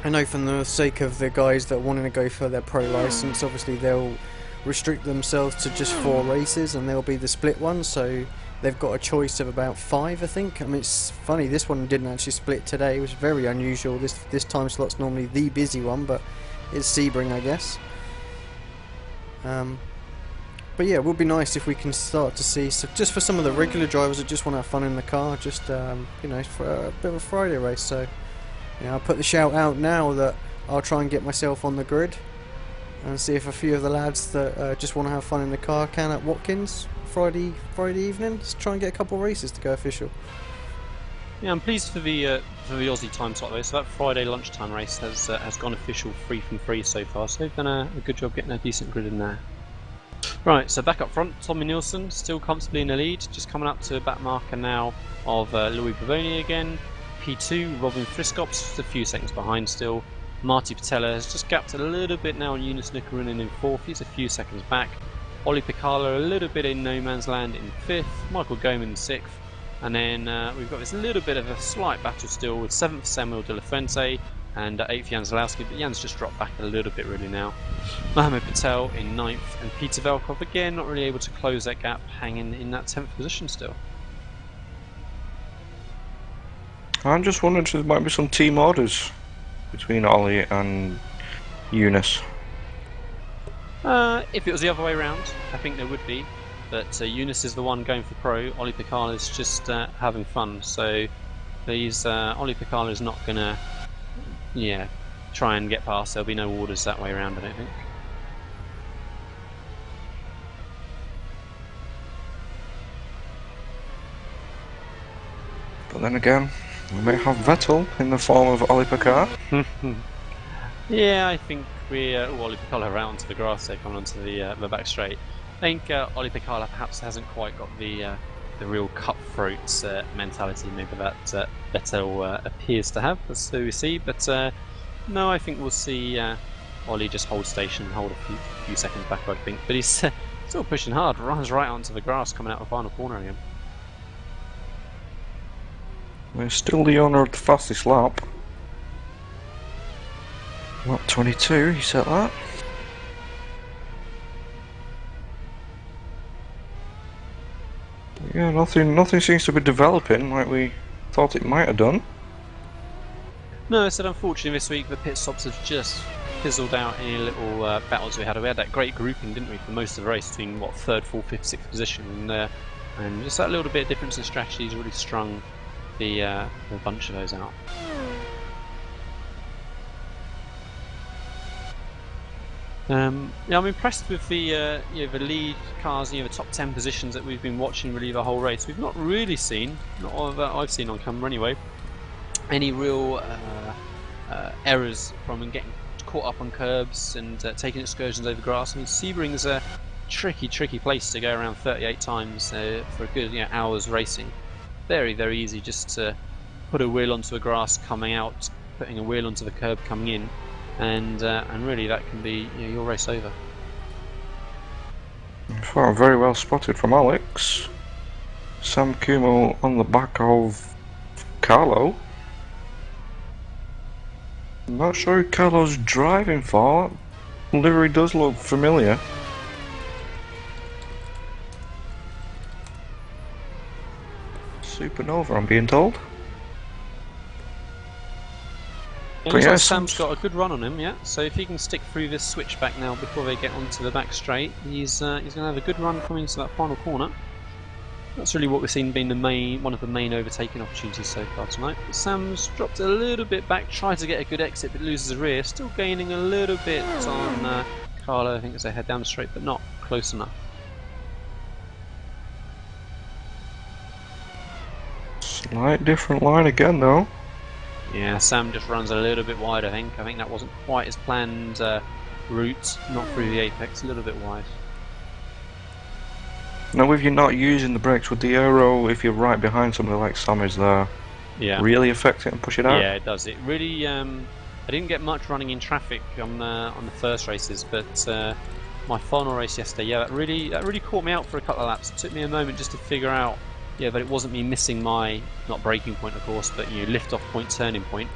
I know for the sake of the guys that wanting to go for their pro license, obviously they'll restrict themselves to just 4 races, and they'll be the split ones, so they've got a choice of about 5, I think. I mean, it's funny, this one didn't actually split today. It was very unusual. This time slot's normally the busy one, but it's Sebring, I guess. But yeah, it would be nice if we can start to see, so just for some of the regular drivers that just want to have fun in the car, just you know, for a bit of a Friday race. So you know, I'll put the shout out now that I'll try and get myself on the grid and see if a few of the lads that just want to have fun in the car can at Watkins Friday evening. Let's try and get a couple of races to go official. Yeah, I'm pleased for the Aussie time slot though. So that Friday lunchtime race has gone official 3 from 3 so far. So they've done a good job getting a decent grid in there. Right, so back up front, Tommy Nielsen still comfortably in the lead, just coming up to a back marker now of Louis Bavoni again. P2, Robin Friscott, just a few seconds behind still. Marty Patella has just gapped a little bit now on Eunice Nikarunen in 4th, he's a few seconds back. Ollie Picala a little bit in no man's land in 5th, Michael Goman in 6th, and then we've got this little bit of a slight battle still with 7th Samuel De La Fuente and 8th Jan Zalowski, but Jan's just dropped back a little bit really now. Mohamed Patel in 9th, and Peter Velkov again not really able to close that gap, hanging in that 10th position still. I'm just wondering if there might be some team orders between Ollie and Eunice. If it was the other way around, I think there would be, but Eunice is the one going for pro, Ollie Picala is just having fun, so Ollie Picala is not going to try and get past. There'll be no orders that way around, I don't think. But then again, we may have Vettel in the form of Ollie Picard. Yeah, I think Ollie Picala around to the grass there, coming onto the back straight. I think Ollie Picala perhaps hasn't quite got the real cutthroat mentality maybe that Vettel appears to have, as we see, but no, I think we'll see Ollie just hold station and hold a few seconds back, I think, but he's still pushing hard, runs right onto the grass coming out of the final corner again. We're still the owner of the fastest lap. Lap 22, he said that. Yeah, nothing seems to be developing like we thought it might have done. No, I said unfortunately this week the pit stops have just fizzled out any little battles we had. We had that great grouping, didn't we, for most of the race between what 3rd, 4th, 5th, 6th position, and just that little bit of difference in strategies really strung the bunch of those out. Yeah, I'm impressed with the lead cars, the top 10 positions that we've been watching really the whole race. We've not really seen, not all that I've seen on camera anyway, any real errors from getting caught up on curbs and taking excursions over grass. I mean, Sebring's a tricky place to go around 38 times for a good hours racing. Very, very easy just to put a wheel onto a grass coming out, putting a wheel onto the curb coming in, and really that can be your race over. Very well spotted from Alex. Sam Kumo on the back of Carlo. I'm not sure who Carlo's driving for. Livery does look familiar. Supernova, I'm being told. It looks like Sam's got a good run on him, yeah. So if he can stick through this switchback now before they get onto the back straight, he's going to have a good run coming into that final corner. That's really what we've seen being one of the main overtaking opportunities so far tonight. But Sam's dropped a little bit back, tried to get a good exit, but loses the rear. Still gaining a little bit on Carlo, I think, as they head down the straight, but not close enough. Slight different line again, though. Yeah, Sam just runs a little bit wide, I think. I think that wasn't quite as planned route, not through the apex, a little bit wide. Now, if you're not using the brakes, would the aero, if you're right behind somebody like Sam is there, really affect it and push it out? Yeah, it does. It really. I didn't get much running in traffic on the first races, but my final race yesterday, yeah, that really caught me out for a couple of laps. It took me a moment just to figure out, but it wasn't me missing my not braking point, of course, but lift off point, turning point.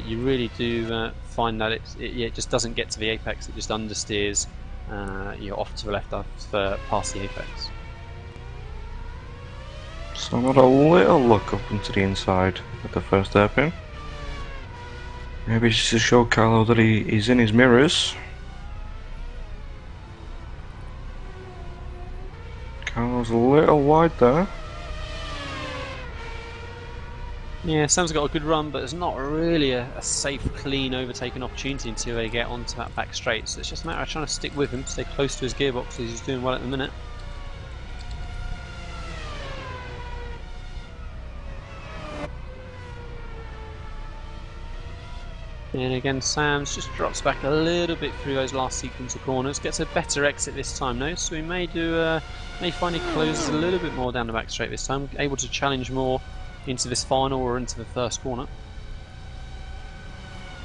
You really do find that it just doesn't get to the apex. It just understeers, off to the left past the apex. So I got a little look up into the inside at the first hairpin. Maybe just to show Carlo that he's in his mirrors. Carlo's a little wide there. Yeah, Sam's got a good run, but it's not really a safe, clean overtaking opportunity until they get onto that back straight. So it's just a matter of trying to stick with him, stay close to his gearbox, as he's doing well at the minute. And again, Sam's just drops back a little bit through those last sequence of corners. Gets a better exit this time, though, so we may find he closes a little bit more down the back straight this time, able to challenge more into this final or into the first corner.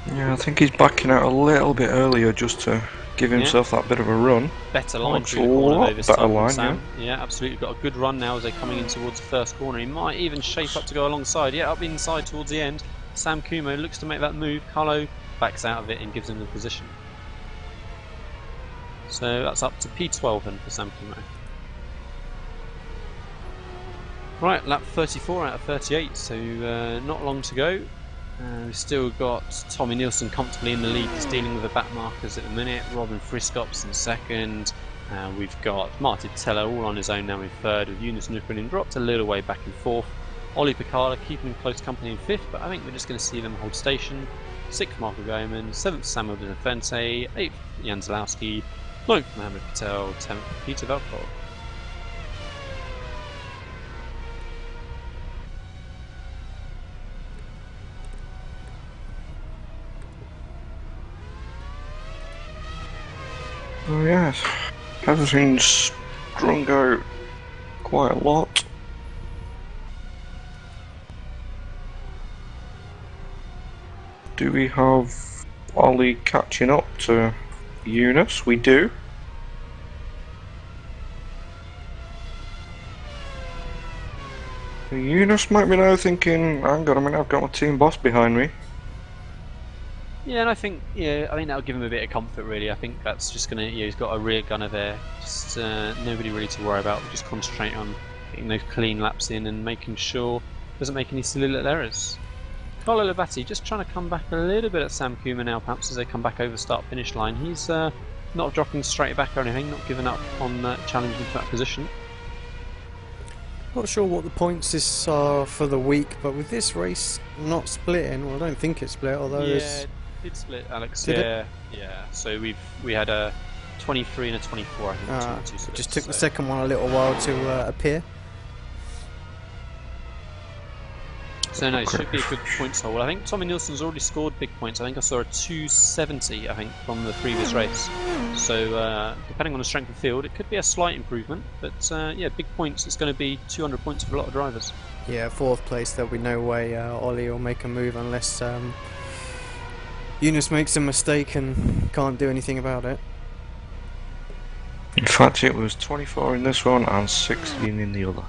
Yeah, I think he's backing out a little bit earlier just to give himself that bit of a run. Better line through the corner though this time from Sam. Yeah, absolutely. Got a good run now as they're coming in towards the first corner. He might even shape up to go alongside. Yeah, up inside towards the end. Sam Kumo looks to make that move. Carlo backs out of it and gives him the position. So that's up to P12 then for Sam Kumo. Right, lap 34 out of 38, so not long to go. We've still got Tommy Nielsen comfortably in the lead. He's dealing with the back markers at the minute. Robin Friscops in second. We've got Martin Teller all on his own now in third, with Eunice Nukrinin dropped a little way back in fourth. Ollie Picard keeping close company in fifth, but I think we're just going to see them hold station. Sixth, Marco Gaiman. Seventh, Samuel Benefente. Eighth, Jan Zalowski. Ninth, Mohamed Patel. 10th, Peter Velkov. Oh yes, everything's strung out quite a lot. Do we have Ollie catching up to Eunice? We do. Eunice might be now thinking, hang on a minute, I've got my team boss behind me. Yeah, and I think that'll give him a bit of comfort really. I think that's just gonna, he's got a rear gunner there, just nobody really to worry about. We'll just concentrate on getting those clean laps in and making sure he doesn't make any silly little errors. Carlo Lavati just trying to come back a little bit at Sam Kuma now, perhaps as they come back over the start-finish line. He's not dropping straight back or anything, not giving up on challenging for that position. Not sure what the points are for the week, but with this race not splitting, well, I don't think it's split, although it did split, Alex. Did it? Yeah. So we had a 23 and a 24, I think. Two splits, just took the second one a little while to appear. So no, it should be a good points haul. I think Tommy Nielsen's already scored big points. I think I saw a 270, I think, from the previous race. So depending on the strength of the field, it could be a slight improvement. But yeah, big points. It's going to be 200 points for a lot of drivers. Yeah, fourth place. There'll be no way Ollie will make a move unless Eunice makes a mistake and can't do anything about it. In fact, it was 24 in this one and 16 in the other.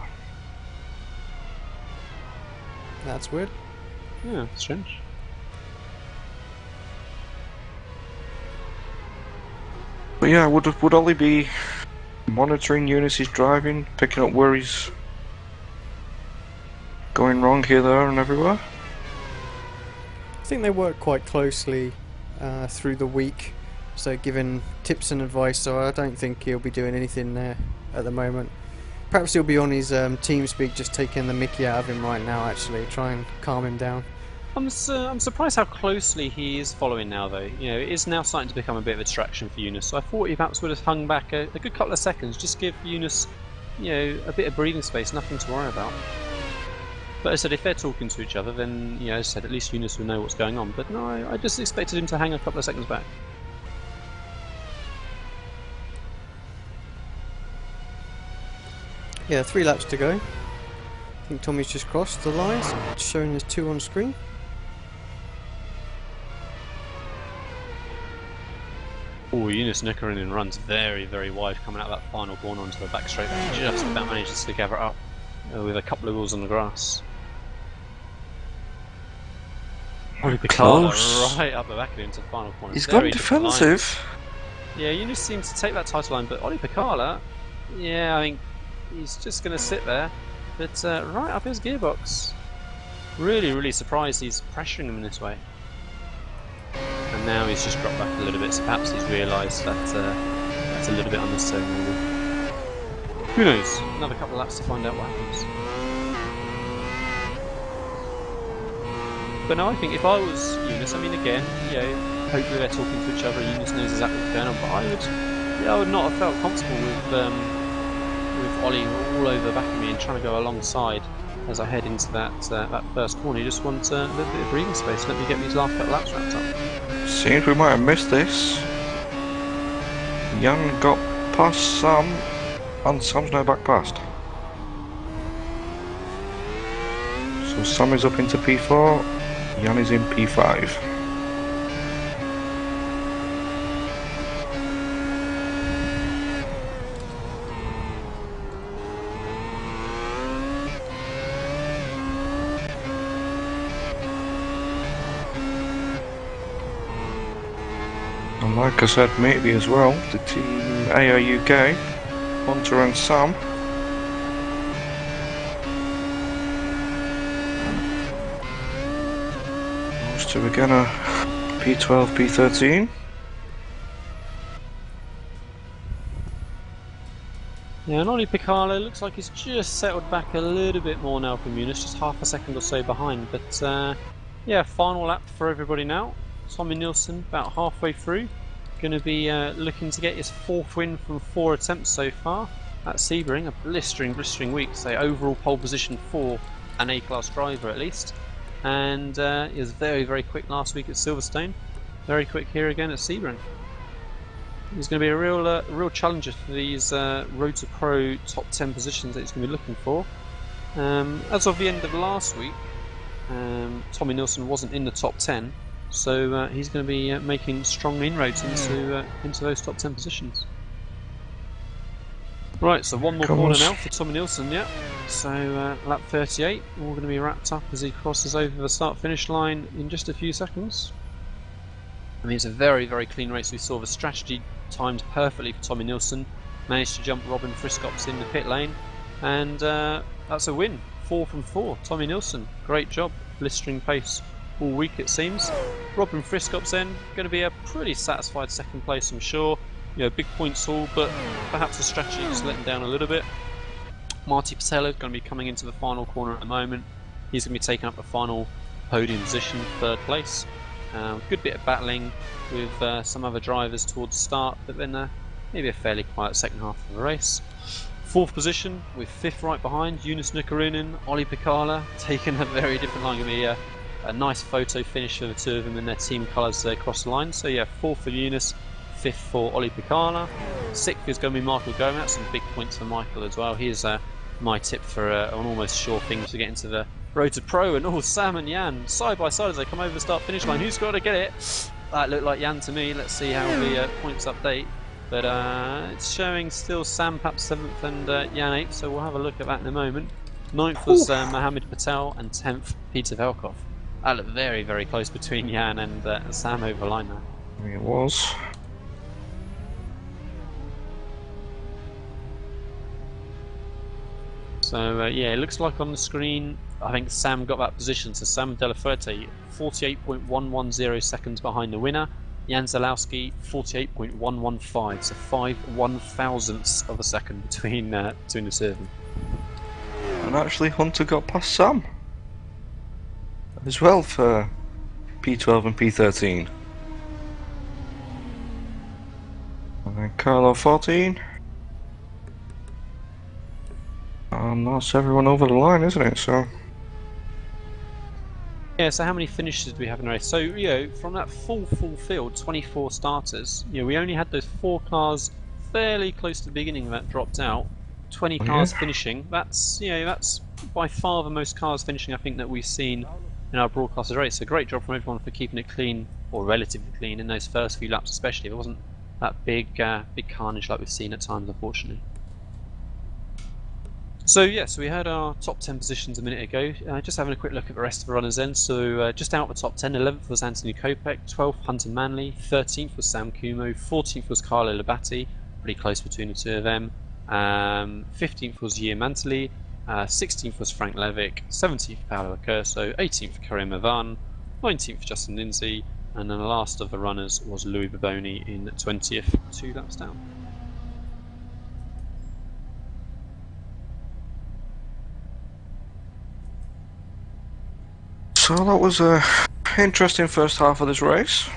That's weird. Yeah, strange. But yeah, would Ollie be monitoring Eunice's driving, picking up where he's going wrong here, there and everywhere? I think they work quite closely through the week, so giving tips and advice, so I don't think he'll be doing anything there at the moment. Perhaps he'll be on his TeamSpeak just taking the mickey out of him right now, actually, try and calm him down. I'm surprised how closely he is following now, though. You know, it is now starting to become a bit of a distraction for Eunice, so I thought he perhaps would have hung back a good couple of seconds, just give Eunice, a bit of breathing space, nothing to worry about. But as I said, if they're talking to each other, then, as I said, at least Eunice will know what's going on. But no, I just expected him to hang a couple of seconds back. Yeah, 3 laps to go. I think Tommy's just crossed the line, it's showing there's 2 on screen. Oh, Eunice Nickerinen runs very, very wide coming out of that final corner onto the back straight. Just about manages to gather up with a couple of wheels on the grass. Ollie Picard right up the back of it into the final corner. He's gone defensive. Yeah, Eunice seems to take that title line, but Ollie Picard, yeah, I think he's just going to sit there. But right up his gearbox. Really, really surprised he's pressuring him in this way. And now he's just dropped back a little bit, so perhaps he's realised that that's a little bit unnecessary. Who knows? Another couple of laps to find out what happens. But no, I think if I was Eunice, I mean, again, you know, hopefully they're talking to each other. Eunice knows exactly what's going on, but I would not have felt comfortable with Ollie all over the back of me and trying to go alongside as I head into that first corner. You just want a little bit of breathing space. Let me get these last couple laps wrapped up. Seems we might have missed this. Jan got past Sam, and Sam's now back past. So Sam is up into P4, Jan is in P5. And like I said, maybe as well, the team AR UK, Hunter and Sam. Those two again are P12, P13. Yeah, and Ollie Picard looks like he's just settled back a little bit more now from Eunice, just half a second or so behind. But yeah, final lap for everybody now. Tommy Nilsson about halfway through, going to be looking to get his 4th win from 4 attempts so far at Sebring. A blistering week, so overall pole position for an A-class driver at least. And he was very, very quick last week at Silverstone, very quick here again at Sebring. He's going to be a real challenger for these Road to Pro top 10 positions that he's going to be looking for. As of the end of last week, Tommy Nilsson wasn't in the top 10, so he's going to be making strong inroads into those top 10 positions. Right, so one more corner now for Tommy Nilsson, yeah. So lap 38, all going to be wrapped up as he crosses over the start-finish line in just a few seconds. I mean, it's a very, very clean race. We saw the strategy timed perfectly for Tommy Nilsson. Managed to jump Robin Friscops in the pit lane, and that's a win. 4 from 4. Tommy Nilsson, great job. Blistering pace all week, it seems. Robin Friscops then going to be a pretty satisfied 2nd place, I'm sure. You know, big points haul, but perhaps the strategy just let him down a little bit. Marty Patello going to be coming into the final corner at the moment. He's going to be taking up the final podium position, 3rd place. Good bit of battling with some other drivers towards the start, but then maybe a fairly quiet second half of the race. 4th position with 5th right behind, Eunice Nickerinen, Ollie Picard, taking a very different line. Going to be a nice photo finish for the two of them in their team colours across the line. So yeah, 4th for Eunice, 5th for Ollie Picard. 6th is going to be Michael Gomez. Some big points for Michael as well. Here's my tip for an almost sure thing to get into the Road to Pro. And Sam and Jan side by side as they come over the start finish line. Who's got to get it? That looked like Jan to me. Let's see how the points update. But it's showing still Sam perhaps 7th and Jan 8th, so we'll have a look at that in a moment. 9th was Mohammed Patel, and 10th Peter Velkov. That looked very, very close between Jan and Sam over the line there. It was. So yeah, it looks like on the screen, I think Sam got that position. So Sam Delafuerte, 48.110 seconds behind the winner. Jan Zalowski, 48.115, so 5 1/1000ths of a second between the two of them. And actually Hunter got past Sam as well for P12 and P13. And then Carlo 14. And that's everyone over the line, isn't it? So yeah, so how many finishes did we have in the race? So, you know, from that full field, 24 starters, you know, we only had those 4 cars fairly close to the beginning that dropped out. 20 cars finishing. That's that's by far the most cars finishing I think that we've seen in our broadcasted race. So great job from everyone for keeping it clean, or relatively clean, in those first few laps especially. There wasn't that big carnage like we've seen at times, unfortunately. So yes, we had our top 10 positions a minute ago. Just having a quick look at the rest of the runners then. So just out of the top 10, 11th was Anthony Kopek, 12th Hunter Manley, 13th was Sam Kumo, 14th was Carlo Labatti, pretty close between the two of them. 15th was Yer Manteli, 16th was Frank Levick, 17th Paolo Accurso, 18th Karim Avan, 19th Justin Lindsay, and then the last of the runners was Louis Baboni in 20th, 2 laps down. So that was a interesting first half of this race.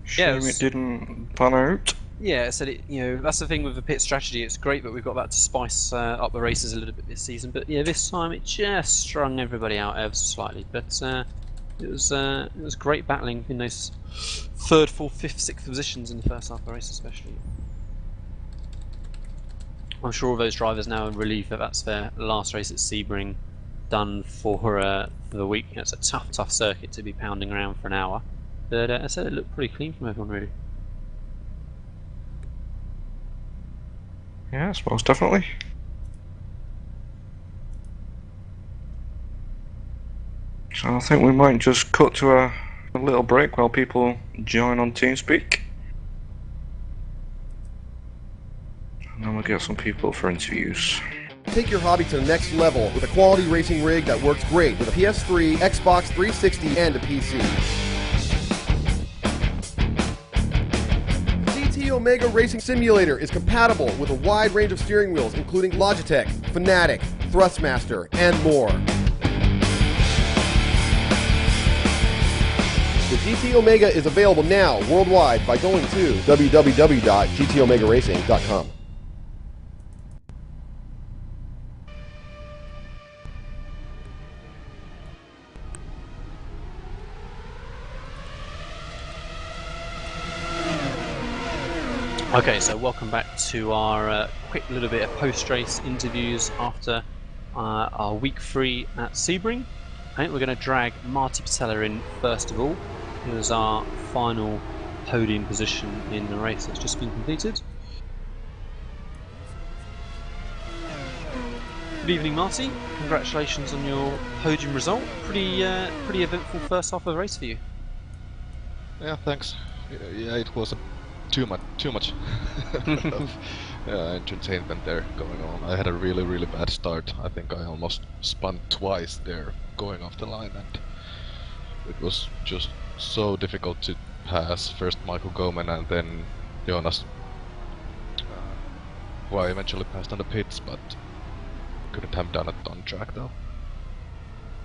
Shame it didn't pan out. Yeah, so that's the thing with the pit strategy. It's great that we've got that to spice up the races a little bit this season. But yeah, this time it just strung everybody out ever so slightly. But it was great battling in those 3rd, 4th, 5th, 6th positions in the first half of the race, especially. I'm sure all those drivers now are relieved that that's their last race at Sebring done for the week. It's a tough circuit to be pounding around for an hour. But I said it looked pretty clean from everyone, really. Yes, most definitely. So I think we might just cut to a little break while people join on TeamSpeak. And then we'll get some people for interviews. Take your hobby to the next level with a quality racing rig that works great with a PS3, Xbox 360, and a PC. GT Omega Racing Simulator is compatible with a wide range of steering wheels, including Logitech, Fanatec, Thrustmaster, and more. The GT Omega is available now worldwide by going to www.gtomegaracing.com. Okay, so welcome back to our quick little bit of post-race interviews after our week 3 at Sebring. I think we're going to drag Marty Patella in first of all. It was our final podium position in the race that's just been completed. Good evening, Marty. Congratulations on your podium result. Pretty eventful first half of the race for you. Yeah, thanks. Yeah, it was too much of entertainment there going on. I had a really bad start. I think I almost spun twice there going off the line, and it was just so difficult to pass first Michael Goman and then Jonas, who I eventually passed on the pits, but couldn't have done it on track though.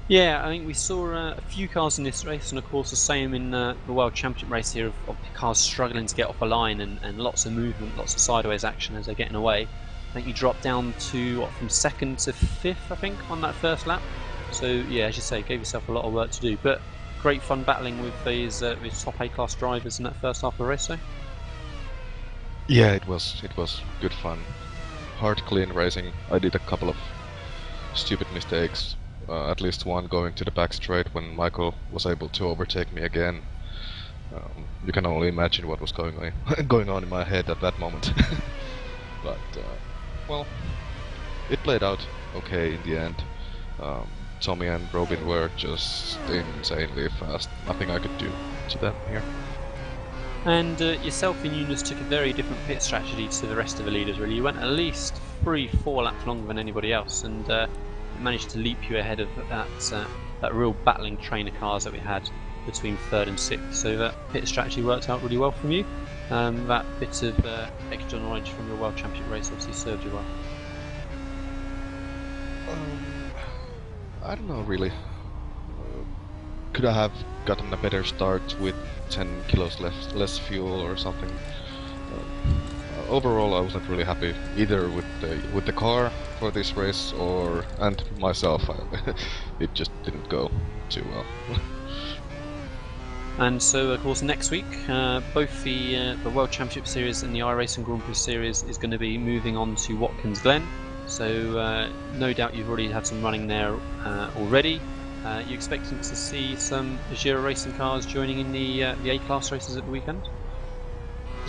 Yeah, I think we saw a few cars in this race, and of course the same in the World Championship race here of cars struggling to get off a line and lots of movement, lots of sideways action as they're getting away. I think you dropped down to, from 2nd to 5th, I think, on that first lap. So yeah, as you say, gave yourself a lot of work to do, but great fun battling with these top A-class drivers in that first half of the race, so. Yeah, it was good fun. Hard, clean racing. I did a couple of stupid mistakes. At least one going to the back straight when Michael was able to overtake me again. You can only imagine what was going on in my head at that moment. But well, it played out okay in the end. Tommy and Robin were just insanely fast. Nothing I could do to them here. And yourself and Eunice took a very different pit strategy to the rest of the leaders, really. You went at least 3-4 laps longer than anybody else, and managed to leap you ahead of that real battling train of cars that we had between 3rd and 6th. So that pit strategy worked out really well from you. That bit of extra knowledge from your World Championship race obviously served you well. I don't know really. Could I have gotten a better start with 10 kilos less fuel or something? Overall, I wasn't really happy either with the car for this race and myself. It just didn't go too well. And so, of course, next week, both the World Championship Series and the iRacing Grand Prix Series is going to be moving on to Watkins Glen. So, no doubt you've already had some running there already. You expecting to see some Pajero racing cars joining in the A-Class races at the weekend?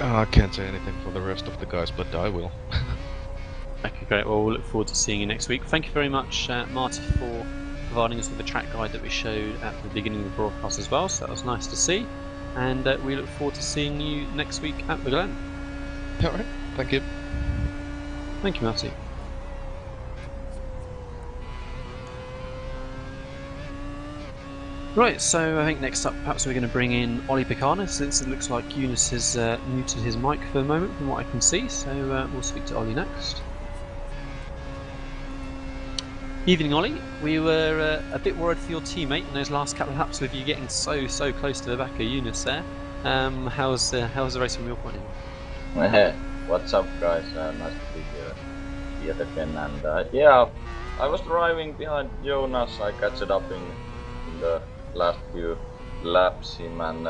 I can't say anything for the rest of the guys, but I will. Okay, great. Well, we'll look forward to seeing you next week. Thank you very much, Marty, for providing us with the track guide that we showed at the beginning of the broadcast as well, so that was nice to see. And we look forward to seeing you next week at the Glen. Alright, thank you. Thank you, Marty. Right, so I think next up perhaps we're going to bring in Ollie Picana, since it looks like Eunice has muted his mic for the moment from what I can see, so we'll speak to Ollie next. Evening, Ollie. We were a bit worried for your teammate in those last couple of laps with you getting so close to the back of Eunice there. How's the race from your point of view? Hey, what's up, guys? Nice to be here yet again. And yeah, I was driving behind Jonas. I catched up in the last few laps him, and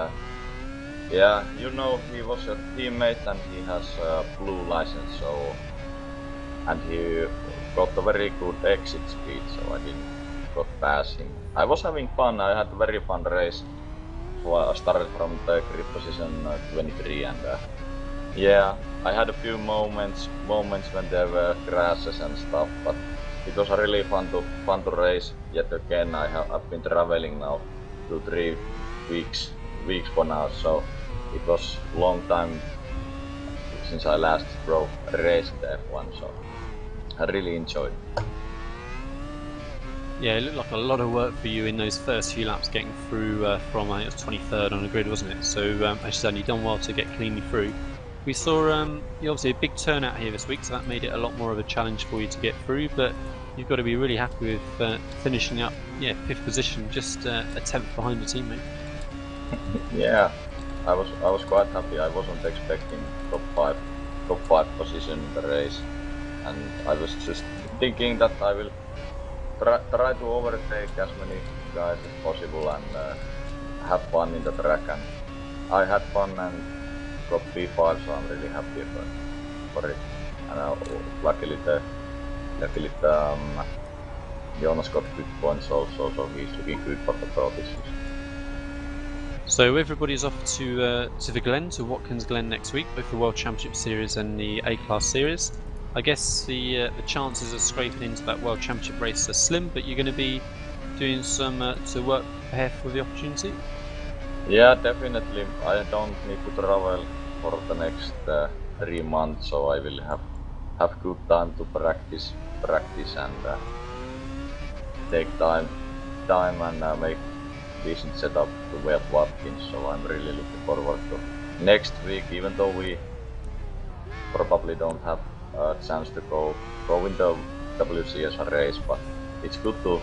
yeah, you know, he was a teammate and he has a blue license, so, and he got a very good exit speed, so I didn't got past him. I was having fun. I had a very fun race. So I started from the grid position 23, and yeah, I had a few moments when there were crashes and stuff, but it was really fun to race. Yet again, I've been traveling now 2-3 weeks for now, so it was long time since I last drove a race in the F1, so I really enjoyed it. Yeah, it looked like a lot of work for you in those first few laps, getting through from, I think it was 23rd on the grid, wasn't it? So as you said, you've done well to get cleanly through. We saw obviously a big turnout here this week, so that made it a lot more of a challenge for you to get through, but you've got to be really happy with finishing up, 5th position, just a 10th behind your teammate. Yeah, I was quite happy. I wasn't expecting top five position in the race, and I was just thinking that I will try to overtake as many guys as possible and have fun in the track, and I had fun and got P5, so I'm really happy for it. And luckily Jonas got good points also, so he's looking good for the pro this season. So everybody's off to the Glen, to Watkins Glen next week, both the World Championship Series and the A-Class Series. I guess the chances of scraping into that World Championship race are slim, but you're going to be doing some to work ahead for the opportunity? Yeah, definitely. I don't need to travel for the next 3 months, so I will have good time to practice and take time and make decent setup to wear Watkins. So I'm really looking forward to next week, even though we probably don't have a chance to go in the WCS race, but it's good to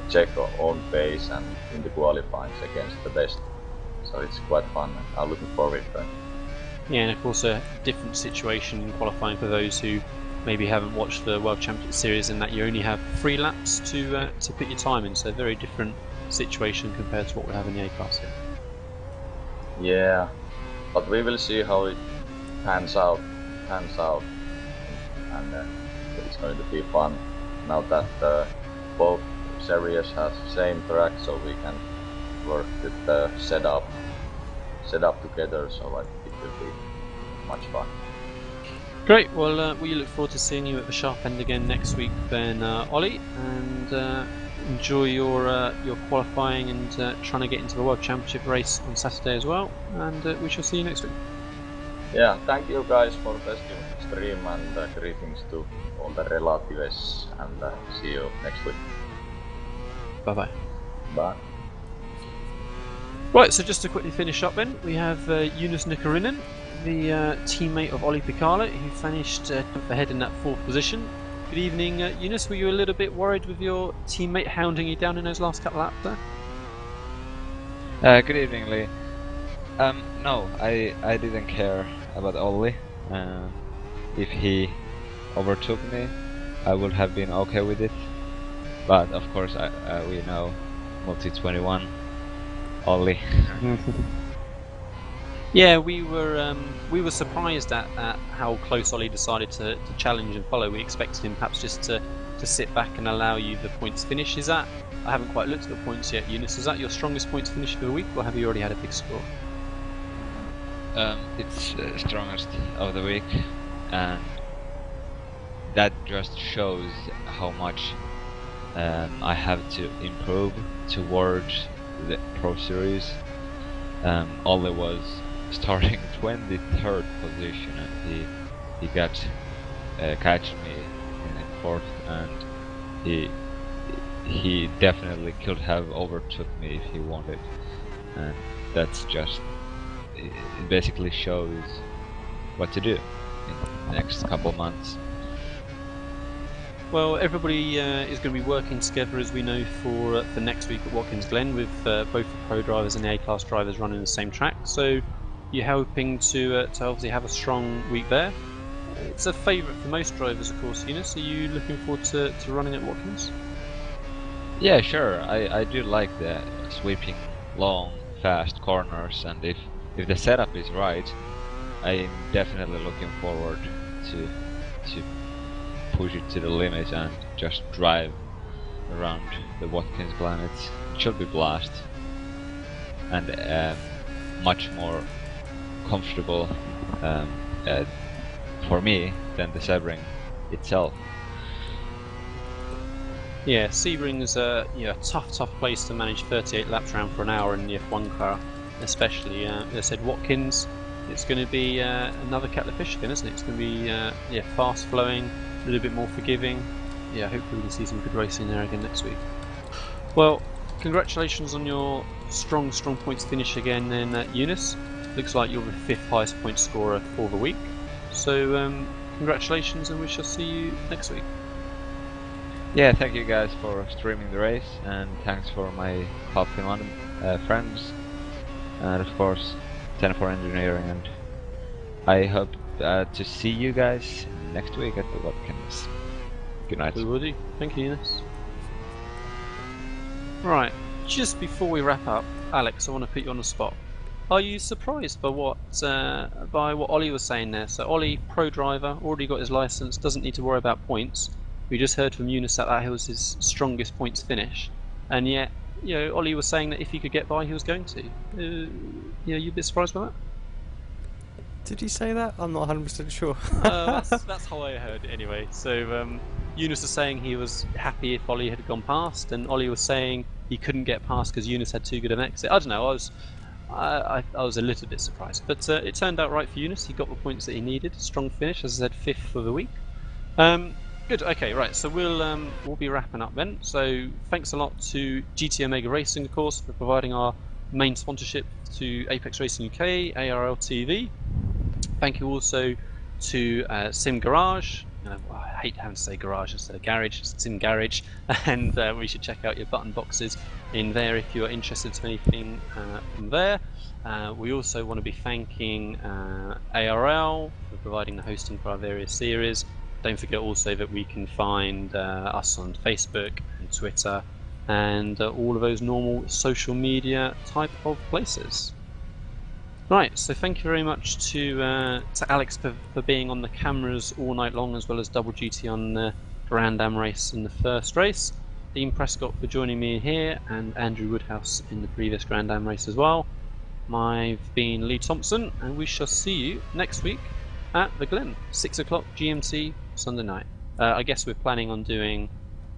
check our own pace and in the qualifying against the best. So it's quite fun, and I'm looking forward to it. Yeah, and of course a different situation in qualifying for those who maybe haven't watched the World Championship Series, in that you only have 3 laps to put your time in, so a very different situation compared to what we have in the A-Class here. Yeah, but we will see how it pans out, and it's going to be fun now that both series have same track, so we can work with the setup together, so I think it will be much fun. Great, well we look forward to seeing you at the sharp end again next week then, Ollie, and enjoy your qualifying and trying to get into the World Championship race on Saturday as well, and we shall see you next week. Yeah, thank you guys for the stream, and greetings to all the relatives, and see you next week. Bye-bye. Bye. Right, so just to quickly finish up then, we have Eunice Nikarinen, the teammate of Ollie Picala, who finished ahead in that 4th position. Good evening, Eunice. Were you a little bit worried with your teammate hounding you down in those last couple laps there? Good evening, Lee. No, I didn't care about Ollie. If he overtook me, I would have been okay with it. But of course, we know multi 21 Ollie. Yeah, we were surprised at how close Ollie decided to challenge and follow. We expected him perhaps just to sit back and allow you the points finish. Is that, I haven't quite looked at the points yet, Eunice, is that your strongest points finish for the week, or have you already had a big score? It's strongest of the week, and that just shows how much I have to improve towards the Pro Series. Ollie was starting 23rd position, and he got catch me in 4th, and he definitely could have overtook me if he wanted, and that's just, it basically shows what to do in the next couple of months. Well, everybody is going to be working together, as we know, for next week at Watkins Glen, with both the Pro drivers and the A-Class drivers running the same track. So you're hoping to obviously have a strong week there. It's a favourite for most drivers, of course, Eunice. Are you looking forward to running at Watkins? Yeah, sure. I do like the sweeping long, fast corners, and if the setup is right, I'm definitely looking forward to push it to the limit and just drive around the Watkins Glen. It should be blast, and much more comfortable for me than the Sebring itself. Yeah, Sebring is a tough place to manage 38 laps around for an hour in the F1 car, especially. They said Watkins, it's going to be another kettle of fish again, isn't it? It's going to be fast flowing, a little bit more forgiving. Yeah, hopefully we can see some good racing there again next week. Well, congratulations on your strong points finish again then, Eunice. Looks like you're the 5th highest point scorer for the week. So congratulations, and we shall see you next week. Yeah, thank you guys for streaming the race, and thanks for my Half Finland friends, and of course 10 for Engineering, and I hope to see you guys next week at the Watkins. Good night. We will do. Thank you, Eunice. Right, just before we wrap up, Alex, I want to put you on the spot. Are you surprised by what Ollie was saying there? So Ollie, pro driver, already got his license, doesn't need to worry about points. We just heard from Eunice that was his strongest points finish, and yet, Ollie was saying that if he could get by, he was going to. You a bit surprised by that? Did he say that? I'm not 100% sure. That's how I heard it anyway. So Eunice was saying he was happy if Ollie had gone past, and Ollie was saying he couldn't get past because Eunice had too good an exit. I don't know. I was a little bit surprised, but it turned out right for Eunice. He got the points that he needed. Strong finish, as I said, 5th for the week. Good. Okay, right. So we'll be wrapping up then. So thanks a lot to GT Omega Racing, of course, for providing our main sponsorship to Apex Racing UK, ARL TV. Thank you also to Sim Garage. I hate having to say garage instead of garage. It's Sim Garage, and we should check out your button boxes in there if you are interested in anything from there. We also want to be thanking ARL for providing the hosting for our various series. Don't forget also that we can find us on Facebook and Twitter and all of those normal social media type of places. Right, so thank you very much to Alex for being on the cameras all night long, as well as Double GT on the Grand Am race in the first race. Dean Prescott for joining me here, and Andrew Woodhouse in the previous Grand Am race as well. I've been Lee Thompson, and we shall see you next week at the Glen, 6 o'clock GMT Sunday night. I guess we're planning on doing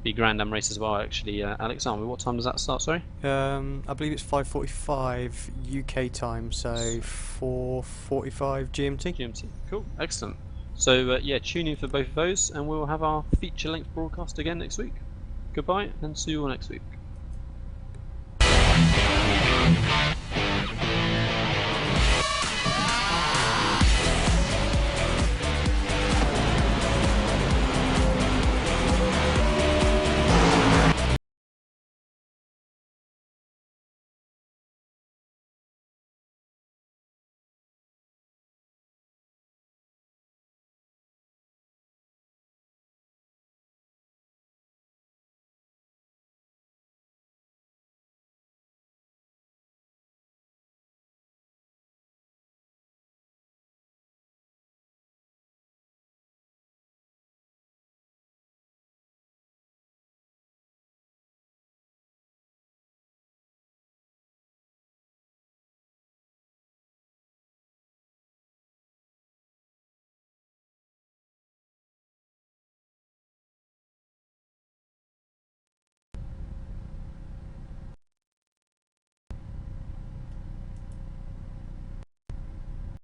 the Grand Am race as well, actually, Alex, aren't we? What time does that start, sorry? I believe it's 5:45 UK time, so 4:45 GMT. GMT, cool, excellent. So tune in for both of those, and we'll have our feature-length broadcast again next week. Goodbye, and see you all next week.